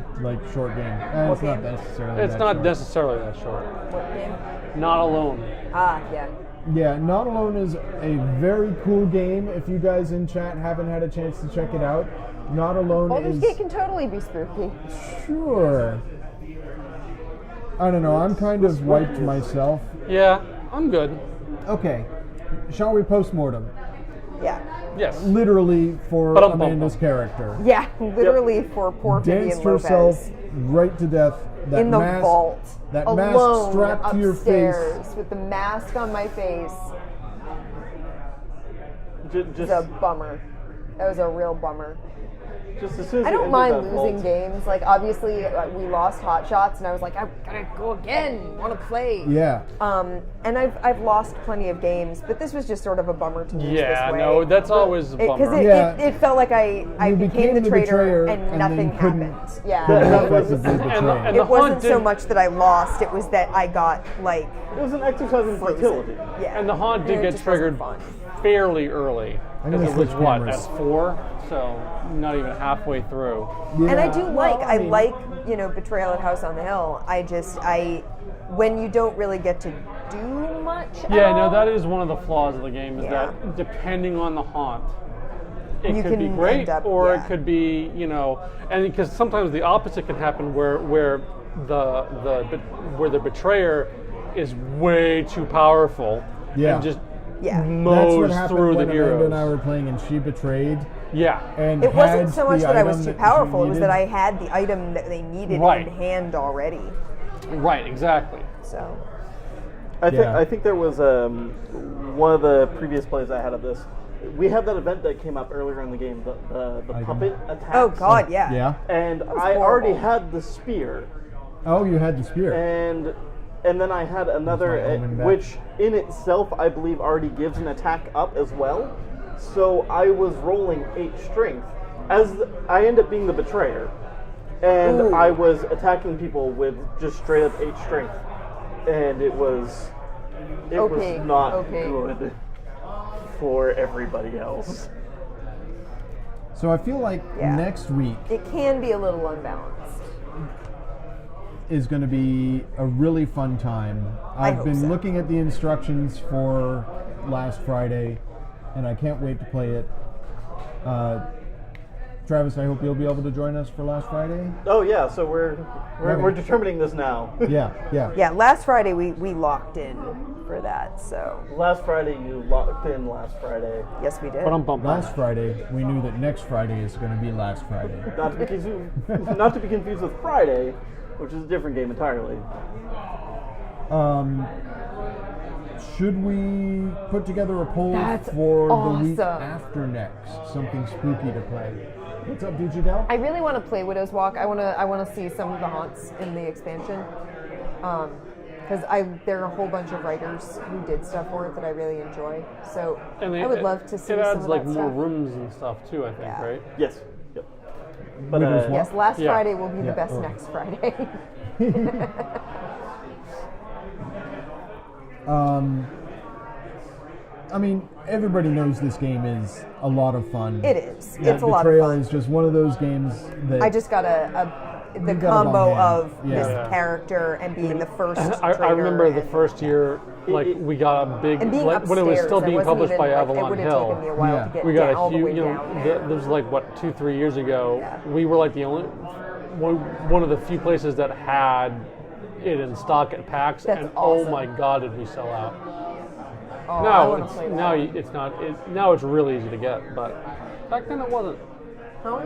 short game. It's What not game? necessarily. It's that not short. necessarily that short. What game? Not Alone. Yeah. Yeah, Not Alone is a very cool game. If you guys in chat haven't had a chance to check it out, Not Alone Baldur's is Gate can totally be spooky. sure. I don't know. I'm kind of wiped myself. Yeah, I'm good. Okay, shall we postmortem? Yeah. Yes. Literally for Ba-dum-bum-bum. Amanda's character. Yeah, literally for poor Danced Vivian Lopez. herself right to death. That In the mask, vault. That alone, mask strapped to your upstairs, face. with the mask on my face. It's Just a bummer. That was a real bummer. as soon as I you don't entered mind that losing vault- games. Like, obviously, we lost Hot Shots, and I was like, I'm gonna go again. Want to play? Yeah. And I've lost plenty of games, but this was just sort of a bummer to lose Yeah, this way. no, that's always a Because bummer. Yeah. it felt like I You became the betrayer traitor and and nothing then couldn't- happened. Yeah. couldn't it was- effectively betray. and the it wasn't haunt so did- much that I lost; it was that I got like It was an exercise in frozen. futility. Yeah, And the haunt did it get just wasn't triggered fun. fairly early. I'm gonna Because it was switch what, cameras. at 4? So not even halfway through. And I Yeah. do Well, I mean, like Betrayal at House on the Hill. When you don't really get to do much. Yeah, at no, all, that is one of the flaws of the game is Yeah. that depending on the haunt, it You could be can great end up- or yeah. it could be, and because sometimes the opposite can happen where the betrayer is way too powerful Yeah. and just Yeah. That's what mows happened through the when Amanda and I heroes. were playing and She Betrayed. Yeah. And It wasn't had so much the that I was item too that she powerful; it was that I needed. had the item that they needed Right. in hand already. Right, exactly. So Yeah. I think there was one of the previous plays I had of this. We had that event that came up earlier in the game, the Item. puppet attacks. oh god, yeah. Yeah. And was I already horrible. had the spear, Oh, you had the spear. and then I had another, It's not coming back. which in itself I believe already gives an attack up as well. So I was rolling 8 strength. I end up being the betrayer, and Ooh. I was attacking people with just straight up 8 strength, and it was Okay, not okay. good for everybody else. So I feel like Yeah. next week It can be a little unbalanced. is going to be a really fun time. I've hope been so. looking at the instructions for last Friday, and I can't wait to play it. Travis, I hope you'll be able to join us for last Friday. Oh yeah, so we're Okay. determining this now. Yeah. Yeah, last Friday we locked in for that, so Last Friday you locked in last Friday. yes we did. But I'm bumped. Last Friday, we knew that next Friday is going to be last Friday. Not to be confused with Friday, which is a different game entirely. Should we put together a poll That's for the week awesome. after next? Something spooky to play. What's up, DJ Del? I really want to play Widow's Walk. I want to see some of the haunts in the expansion. Because there are a whole bunch of writers who did stuff for it that I really enjoy. So And I would love to see it some adds of like that more stuff. rooms and stuff too. I think, Yeah. right? Yes. Yep. But Widow's Walk? Yes, last Yeah. Friday will be Yeah, the best oh. next Friday. I mean, everybody knows this game is a lot of fun. It is. Yeah, It's a lot of Betrayal fun. is just one of those games that I just got the You got it combo on hand. of Yeah. this Yeah. character and being the first I trader remember the and- first year, like we got a big, and being like, when it was upstairs, still I being wasn't published even, by like, Avalon it would have Hill. taken me a while Yeah. to get We got all a the huge, way you know, down there. there was like what 2-3 years ago. Yeah. We were like the only one of the few places that had it in stock at PAX, That's and awesome. oh my god, did we sell out? Oh, I Now wanna it's play that. it's not. Now it's really easy to get, but back then it wasn't. Huh?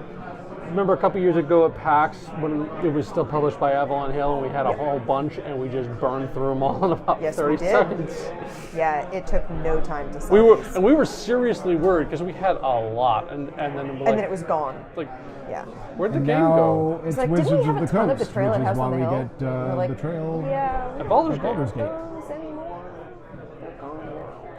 Remember a couple years ago at PAX when it was still published by Avalon Hill, and we had a whole bunch, and we just burned through them all in about Yes, 30 we did. seconds. Yeah, it took no time to sell. We were seriously worried because we had a lot, and then we're like, and then it was gone. like, Yeah. where'd the and game now go? it's like, didn't we Wizards have of a the ton of Coast, Betrayal which at is House why on the we Hill? get We're like, Betrayal Yeah. At Baldur's at Gate. Baldur's Gate. Those anymore. They're gone.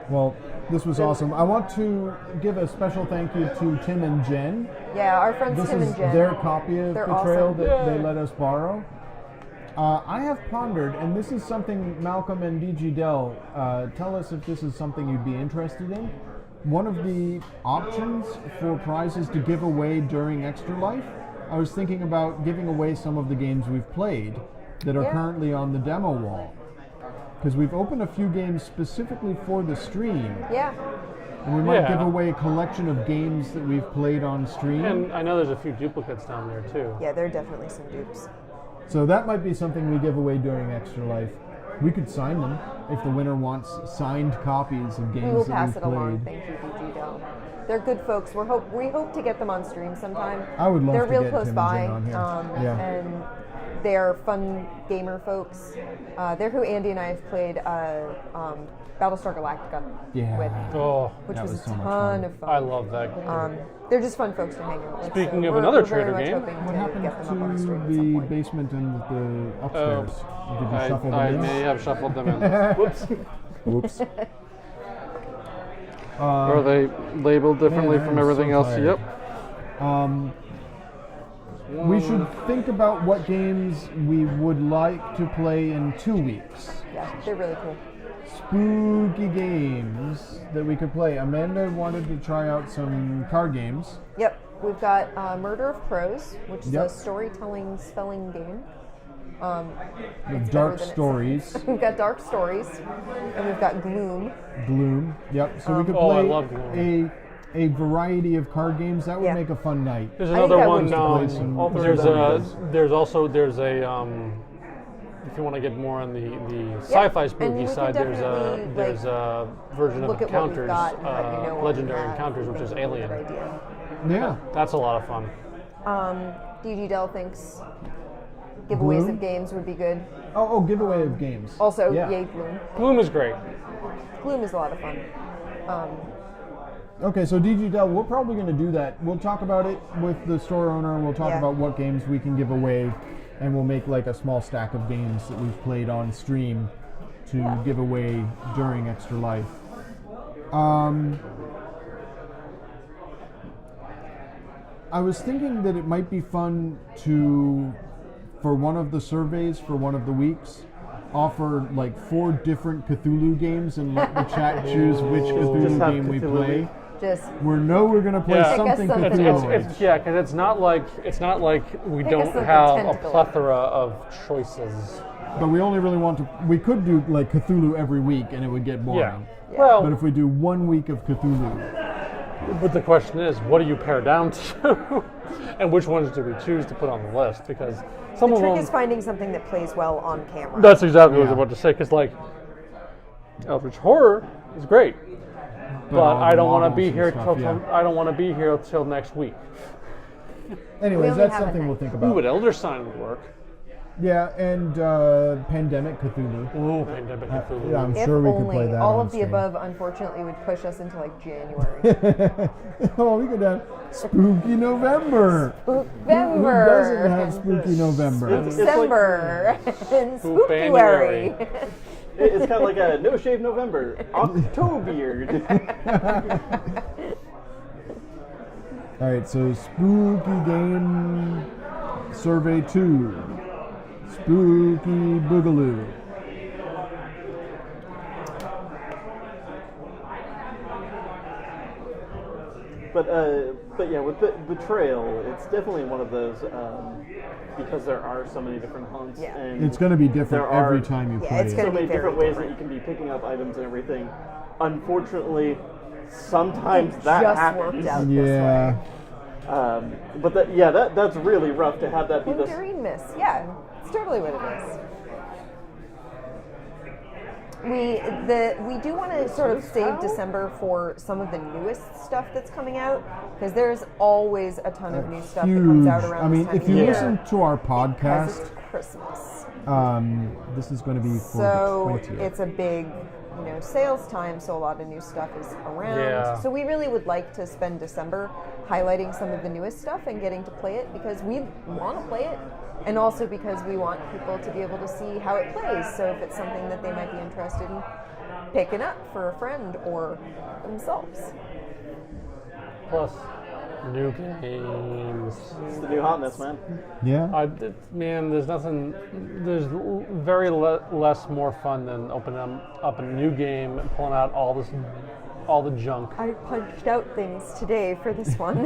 Well, this was awesome. I want to give a special thank you to Tim and Jen. Yeah, our friends This Tim is and Jen. their copy of They're Betrayal awesome. that they let us borrow. I have pondered, and this is something Malcolm and DG Dell tell us if this is something you'd be interested in. One of the options for prizes to give away during Extra Life, I was thinking about giving away some of the games we've played that are Yeah. currently on the demo wall. Because we've opened a few games specifically for the stream, Yeah. and we might Yeah. give away a collection of games that we've played on stream. And I know there's a few duplicates down there too. Yeah, there are definitely some dupes. So that might be something we give away during Extra Life. We could sign them if the winner wants signed copies of We will games that pass we've it along. played. Thank you, DG Dell. They're good folks. We hope to get them on stream sometime. I would love They're to real get close Tim and by, Jen on here. Yeah. and they're fun gamer folks. They're who Andy and I have played Battlestar Galactica Yeah. with, Oh, which That was was a so much ton fun. of fun. I love that game. They're just fun folks to hang out with. Speaking so of we're- another we're very trader much game, hoping What to happened get them up on to stream at some the point. basement and the upstairs? Did you shuffle I them in? may have shuffled them in. Whoops. Whoops. Are they labeled differently Man, from I'm everything so else? tired. Yep. We should think about what games we would like to play in 2 weeks. Yeah, they're really cool. Spooky games that we could play. Amanda wanted to try out some card games. Yep, we've got Murder of Crows, which is Yep. a storytelling spelling game. With It's dark better than it stories. We've got Dark Stories, and we've got Gloom. Gloom. Yep. So we could Oh, I play love Gloom. a variety of card games. That would Yeah. make a fun night. There's I think another that one. would play some- all three There's of them a. is- There's also if you want to get more on the sci-fi and spooky we can side, definitely, there's a version of Look at what we've Encounters, got and let you know what we Legendary have. Encounters, I which is think it's a Alien. good idea. Yeah. That's a lot of fun. DG Dell thinks giveaways Gloom? of games would be good. Oh, giveaway of games. Also, yeah. yay Gloom. Gloom is great. Gloom is a lot of fun. Okay, so DG Dell, we're probably going to do that. We'll talk about it with the store owner, and we'll talk Yeah. about what games we can give away, and we'll make like a small stack of games that we've played on stream to give away during Extra Life. I was thinking that it might be fun to, for one of the surveys for one of the weeks, offer like 4 different Cthulhu games and let the chat choose which Just Cthulhu have game we Cthulhu. play. Just we're going to play Yeah. something Pick us something. Cthulhu. Yeah, because it's not like we Pick us don't something have a tentacle. plethora of choices. But we only really want to. We could do like Cthulhu every week, and it would get boring. Yeah. Yeah. Well, But if we do 1 week of Cthulhu, but the question is, what do you pare down to, and which ones do we choose to put on the list? Because some the of trick them. is finding something that plays well on camera. That's exactly what I was Yeah. about to say. Because like, Eldritch Horror is great, but all I the don't want to models be and here stuff, till yeah. I don't want to be here till next week. anyways, only that's have a something night. we'll think Ooh, about. but Elder Sign would work. Yeah, and Pandemic Cthulhu. Ooh, Pandemic Cthulhu. Yeah, I'm If sure we could only. play that. All on of the stream. above, unfortunately, would push us into like January. Oh, we could have Spooky November. Who doesn't have Spooky November? It's like- December and Spookbanuary. Spookuary. It's kind of like a no shave November, October. All right, so Spooky Game Survey 2. Spooky Boogaloo. But yeah, with Betrayal, it's definitely one of those because there are so many different hunts, Yeah. and It's going to be different There are- every time you Yeah, play it's it. gonna so many be very different ways that different. you can be picking up items and everything. Unfortunately, sometimes It that just happens. worked out Yeah. But that's really rough to have that be this. Green Miss. Yeah, it's totally what it is. We do want to sort of save December for some of the newest stuff that's coming out because there's always a ton of new stuff that comes Huge. out around I mean, this time if of you year listen to our because podcast, it's Christmas. this is going to be for So the 20th. it's a big, sales time. So a lot of new stuff is around. Yeah. So we really would like to spend December highlighting some of the newest stuff and getting to play it because we want to play it, and also because we want people to be able to see how it plays. So if it's something that they might be interested in picking up for a friend or themselves. Plus, new games. It's the new hotness, man. Yeah. Man, there's nothing. There's very less more fun than opening up a new game and pulling out all the junk. I punched out things today for this one.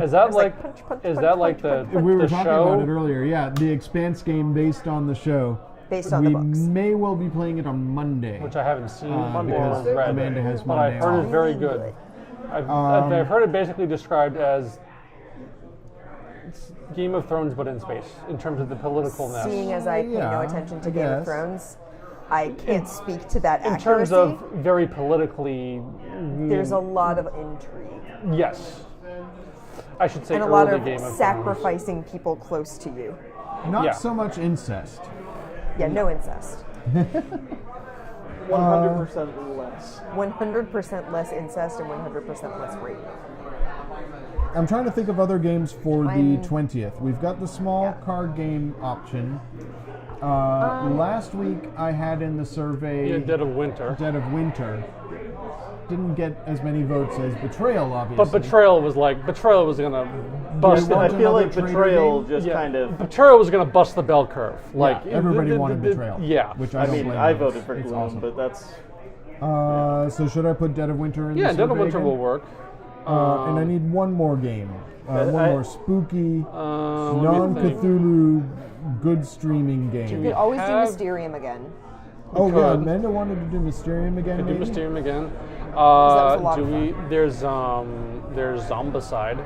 Is that was like? punch, punch, Is punch, that punch, like punch, the punch, We were the talking show? about it earlier. Yeah, the Expanse game based on the show. Based on we the books. may well be playing it on Monday. Which I haven't seen because or read, Amanda has but I've Monday heard off. it's very good. I've heard it basically described as Game of Thrones, but in space, in terms of the politicalness. Seeing as I pay no Yeah, attention to I Game of guess. Thrones, I can't speak to that In accuracy. terms of very politically, There's a lot of intrigue yes, I should say and a lot early of Game of Thrones. sacrificing people close to you. Not Yeah. so much incest. Yeah, no incest. 100% less. 100% less incest and 100% less rape. I'm trying to think of other games for I'm- the 20th. We've got the small Yeah. card game option. Last week I had in the survey Yeah, Dead of Winter. Dead of Winter. Didn't get as many votes as Betrayal, obviously. But Betrayal was gonna bust want I the feel like another trader Betrayal game? just yeah, kind of. Betrayal was gonna bust the bell curve. Like Everybody wanted Betrayal. Yeah, Which I I don't mean, blame I them. voted for It's Gloom, awesome. but that's. So should I put Dead of Winter in the yeah, survey Dead of Winter again? will work. And I need one more game. One I- more spooky, Let me think. non-Cthulhu, good streaming You game. could always do have- Mysterium again. Oh yeah, could. Amanda wanted to do Mysterium again. Could do maybe? Mysterium again. that was a lot Do of we? There's Zombicide.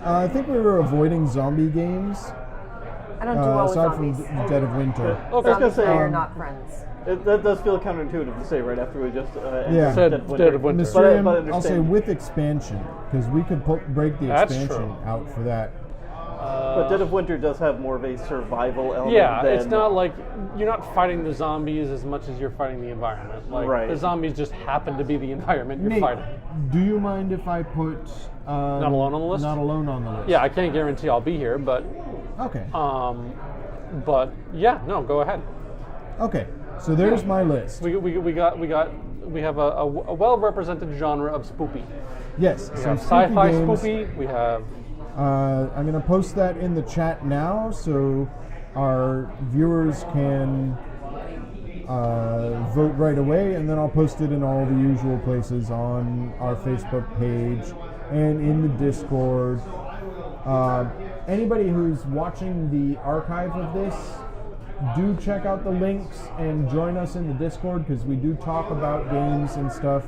I think we were avoiding zombie games, I don't do well with aside from zombies. Dead of Winter. Okay. I was gonna Zombies say, and I are not friends. that does feel counterintuitive to say right after we just Yeah. Said Dead of Dead of Winter. Mysterium, But I I'll say understand. with expansion, because we could break the That's expansion true. out for that. But Dead of Winter does have more of a survival element. Yeah, than, it's not like you're not fighting the zombies as much as you're fighting the environment. Like Right. the zombies just happen to be the environment you're Nate, fighting. do you mind if I put Not Alone on the list? Not Alone on the list? Yeah, I can't guarantee I'll be here, but Okay. yeah, no, go ahead. Okay. So there's my list. We have a well represented genre of spoopy. Yes. We some have sci-fi games. spoopy. We have I'm going to post that in the chat now so our viewers can vote right away, and then I'll post it in all the usual places on our Facebook page and in the Discord. Anybody who's watching the archive of this, do check out the links and join us in the Discord, because we do talk about games and stuff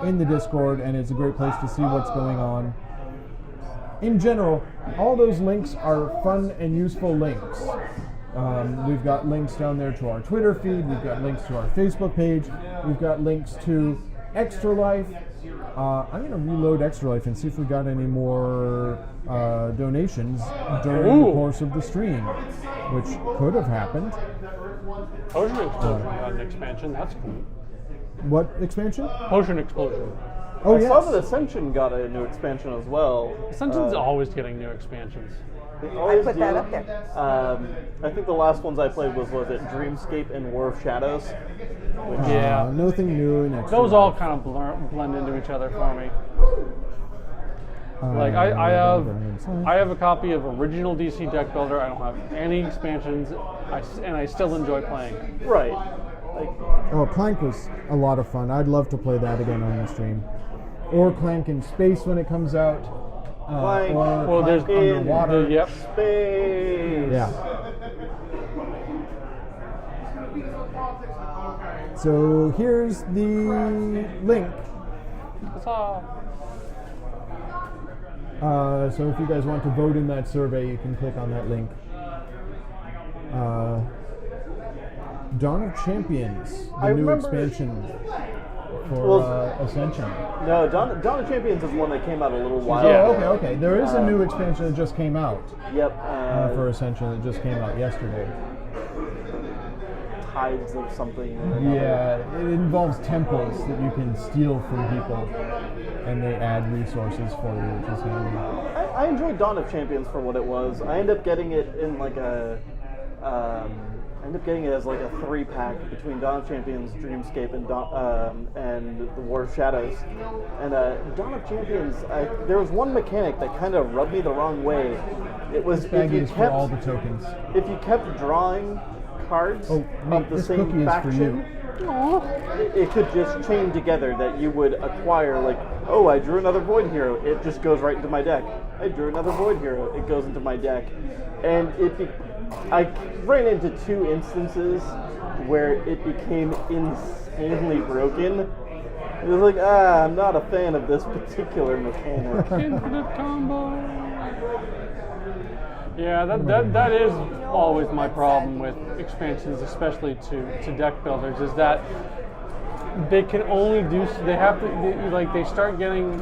in the Discord, and it's a great place to see what's going on. In general, all those links are fun and useful links. We've got links down there to our Twitter feed, we've got links to our Facebook page, we've got links to Extra Life. I'm going to reload Extra Life and see if we got any more donations during the course of the stream, which could have happened. Potion Explosion got an expansion. That's cool. What expansion? Potion Explosion. Oh, I yes. saw that Ascension got a new expansion as well. Ascension's always getting new expansions. They I always put that do. up there. I think the last ones I played was it Dreamscape and War of Shadows? Which, Yeah. Nothing new in Extra Those all Life. kind of blend into each other for me. Like I have a copy of original DC Deck Builder. I don't have any expansions, and I still enjoy playing it. Right. Like, Oh, Clank was a lot of fun. I'd love to play that again on the stream. Or Clank in Space when it comes out. Clank. Or Well, there's Clank underwater. Yep. space. Yeah. So here's the link. It's all. So if you guys want to vote in that survey, you can click on that link. Dawn of Champions, the I new remember- expansion for Well, Ascension. No, Dawn of Champions is one that came out a little while Yeah. Oh, ago. okay. There is a new expansion that just came out Yep. for Ascension that just came out yesterday. Tides of something. or another. Yeah, it involves temples that you can steal from people, and they add resources for you, which is handy. I enjoyed Dawn of Champions for what it was. I ended up getting it in like a. I ended up getting it as like a 3-pack between Dawn of Champions, Dreamscape, and the War of Shadows. And Dawn of Champions, there was one mechanic that kind of rubbed me the wrong way. It was if you Baggies for all the kept tokens. drawing cards Oh, mate, of the this same cookie is for faction, you. it could just chain together that you would acquire, like, oh, I drew another Void Hero, it just goes right into my deck. I drew another Void Hero, it goes into my deck. And I ran into 2 instances where it became insanely broken. It was like, I'm not a fan of this particular mechanic. Infinite combo. Yeah, that is always my problem with expansions, especially to deck builders, is that they can only do. They start getting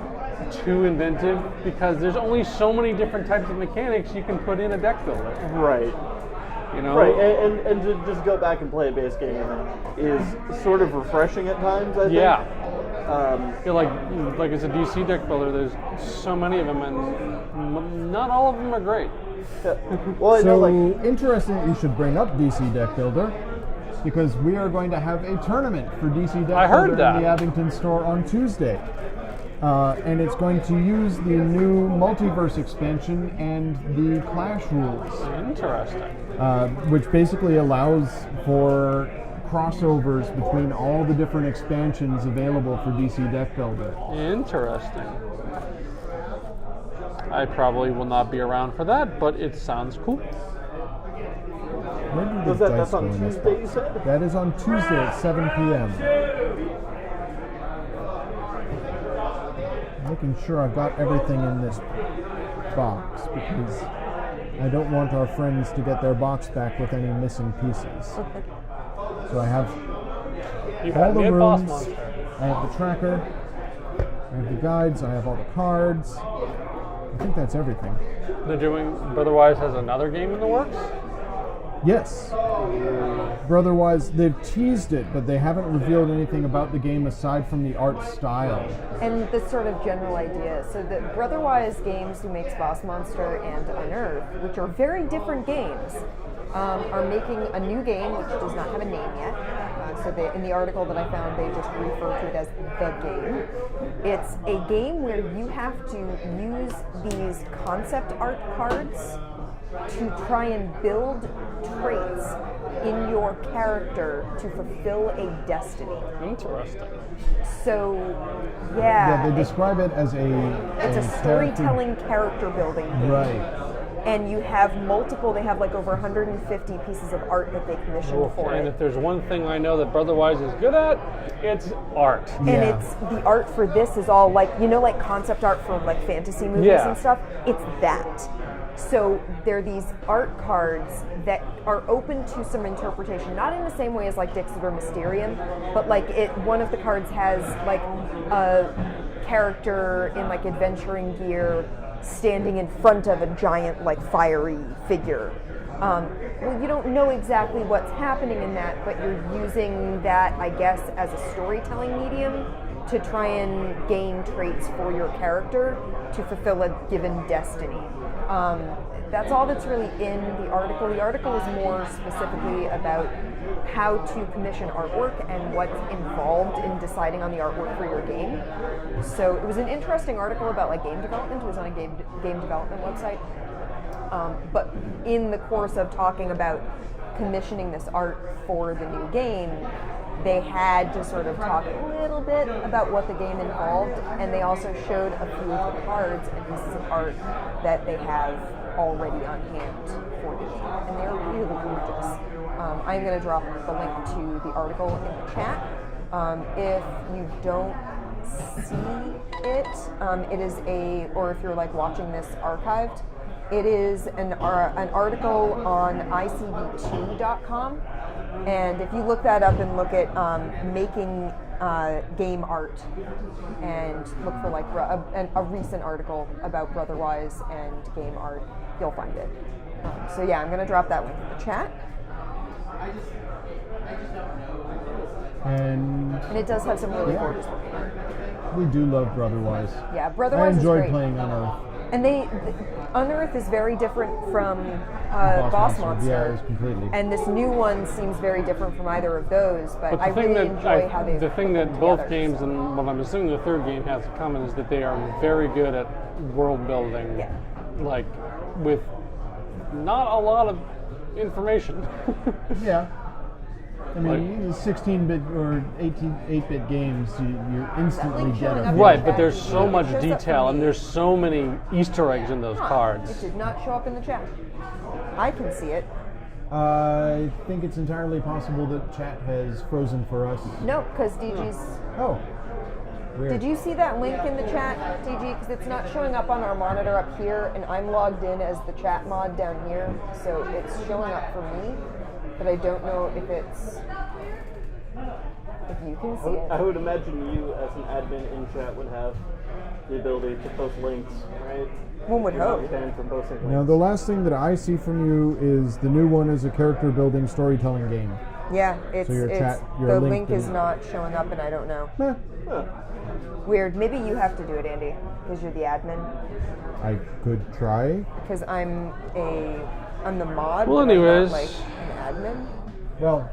too inventive because there's only so many different types of mechanics you can put in a deck builder. Right. You know. Right, and to just go back and play a base game is sort of refreshing at times, I think. Yeah. Like as a DC deck builder, there's so many of them, and not all of them are great. Yeah. Well, I know, So like, interesting that you should bring up DC Deck Builder, because we are going to have a tournament for DC Deck I heard Builder that. in the Abington store on Tuesday. And it's going to use the new Multiverse expansion and the Clash rules, Interesting. which basically allows for crossovers between all the different expansions available for DC Deck Builder. Interesting. I probably will not be around for that, but it sounds cool. Where did was the that, dice that's on go in this Tuesday, you box? said? That is on Tuesday at 7 p.m. Making sure I've got everything in this box, because I don't want our friends to get their box back with any missing pieces. So I have You all had the me at Boss rooms, Monster. I have the tracker, I have the guides, I have all the cards. I think that's everything. They're doing. Brotherwise has another game in the works. Yes. Brotherwise, they've teased it, but they haven't revealed anything about the game aside from the art style. And the sort of general idea. So the Brotherwise Games, who makes Boss Monster and Unearth, which are very different games, are making a new game which does not have a name yet. In the article that I found, they just refer to it as the game. It's a game where you have to use these concept art cards to try and build traits in your character to fulfill a destiny. Interesting. So, Yeah, they describe it as it's a storytelling character building game. Right. And you have multiple, they have like over 150 pieces of art that they commissioned for And it. if there's one thing I know that Brotherwise is good at, it's art. And Yeah. it's the art for this is all like, you know, like concept art from like fantasy movies Yeah. and stuff. It's that. So there are these art cards that are open to some interpretation, not in the same way as like Dixit or Mysterium, but like one of the cards has like a character in like adventuring gear standing in front of a giant like fiery figure. Well, you don't know exactly what's happening in that, but you're using that, I guess, as a storytelling medium to try and gain traits for your character to fulfill a given destiny. That's all that's really in the article. The article is more specifically about how to commission artwork and what's involved in deciding on the artwork for your game. So it was an interesting article about like game development. It was on a game development website. But in the course of talking about commissioning this art for the new game, they had to sort of talk a little bit about what the game involved, and they also showed a few of the cards and pieces of art that they have already on hand for the game, and they're really gorgeous. I'm going to drop the link to the article in the chat. If you don't see it, it is or if you're like watching this archived, it is an article on icv2.com, and if you look that up and look at making game art and look for like a recent article about Brotherwise and game art, you'll find it. So yeah, I'm going to drop that link in the chat. And And it does have some really gorgeous looking art. we do love Brotherwise. Yeah, I Brotherwise is enjoyed great. playing on Earth. And Unearth is very different from Boss Monster. Yeah, it was completely. And this new one seems very different from either of those, but But I the thing really that enjoy how they the thing put that them both together, games so. and what I'm assuming the third game has in common is that they are very good at world building, Yeah. like with not a lot of information. Yeah. I mean, 16-bit or 8-bit games, you're instantly like showing get up it. in Right, the but chat? there's so It much shows up for detail and me. there's so many Easter eggs in those Huh, cards. It did not show up in the chat. I can see it. I think it's entirely possible that chat has frozen for us. No, because DG's. Oh. Weird. Did you see that link in the chat, DG? Because it's not showing up on our monitor up here, and I'm logged in as the chat mod down here, so it's showing up for me, but I don't know if you can see it. I would imagine you, as an admin in chat, would have the ability to post links, right? One would You're not hope. banned from posting links. Now, the last thing that I see from you is the new one is a character building storytelling game. Yeah, it's your the link is didn't- not showing up, and I don't know. Eh, Huh. Weird. Maybe you have to do it, Andy, because you're the admin. I could try. Because I'm the mod. Well, but I'm anyways. not, like an admin. Well,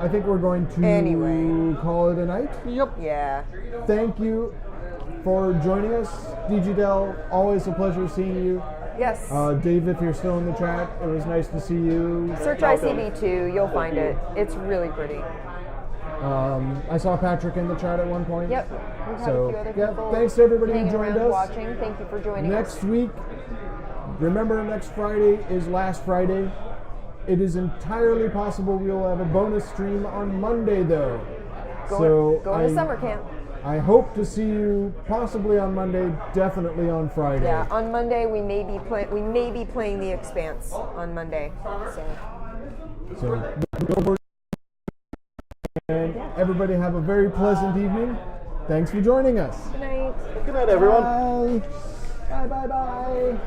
I think we're going to Anyway. call it a night. Yep. Yeah. Thank you for joining us, DigiDel. Always a pleasure seeing you. Yes. Dave, if you're still in the chat, it was nice to see you. Search ICB2. You'll find it. It's really pretty. I saw Patrick in the chat at one point. Yep. We've had So, a few other yeah, people. thanks to everybody who hanging joined around us. Watching. Thank you for joining Next us. week, remember next Friday is last Friday. It is entirely possible we'll have a bonus stream on Monday though. Going so to summer camp. I hope to see you possibly on Monday, definitely on Friday. Yeah. On Monday we may be playing The Expanse on Monday. So go for it. And everybody have a very pleasant evening. Thanks for joining us. Good night. Good night, everyone. Bye. Bye bye bye.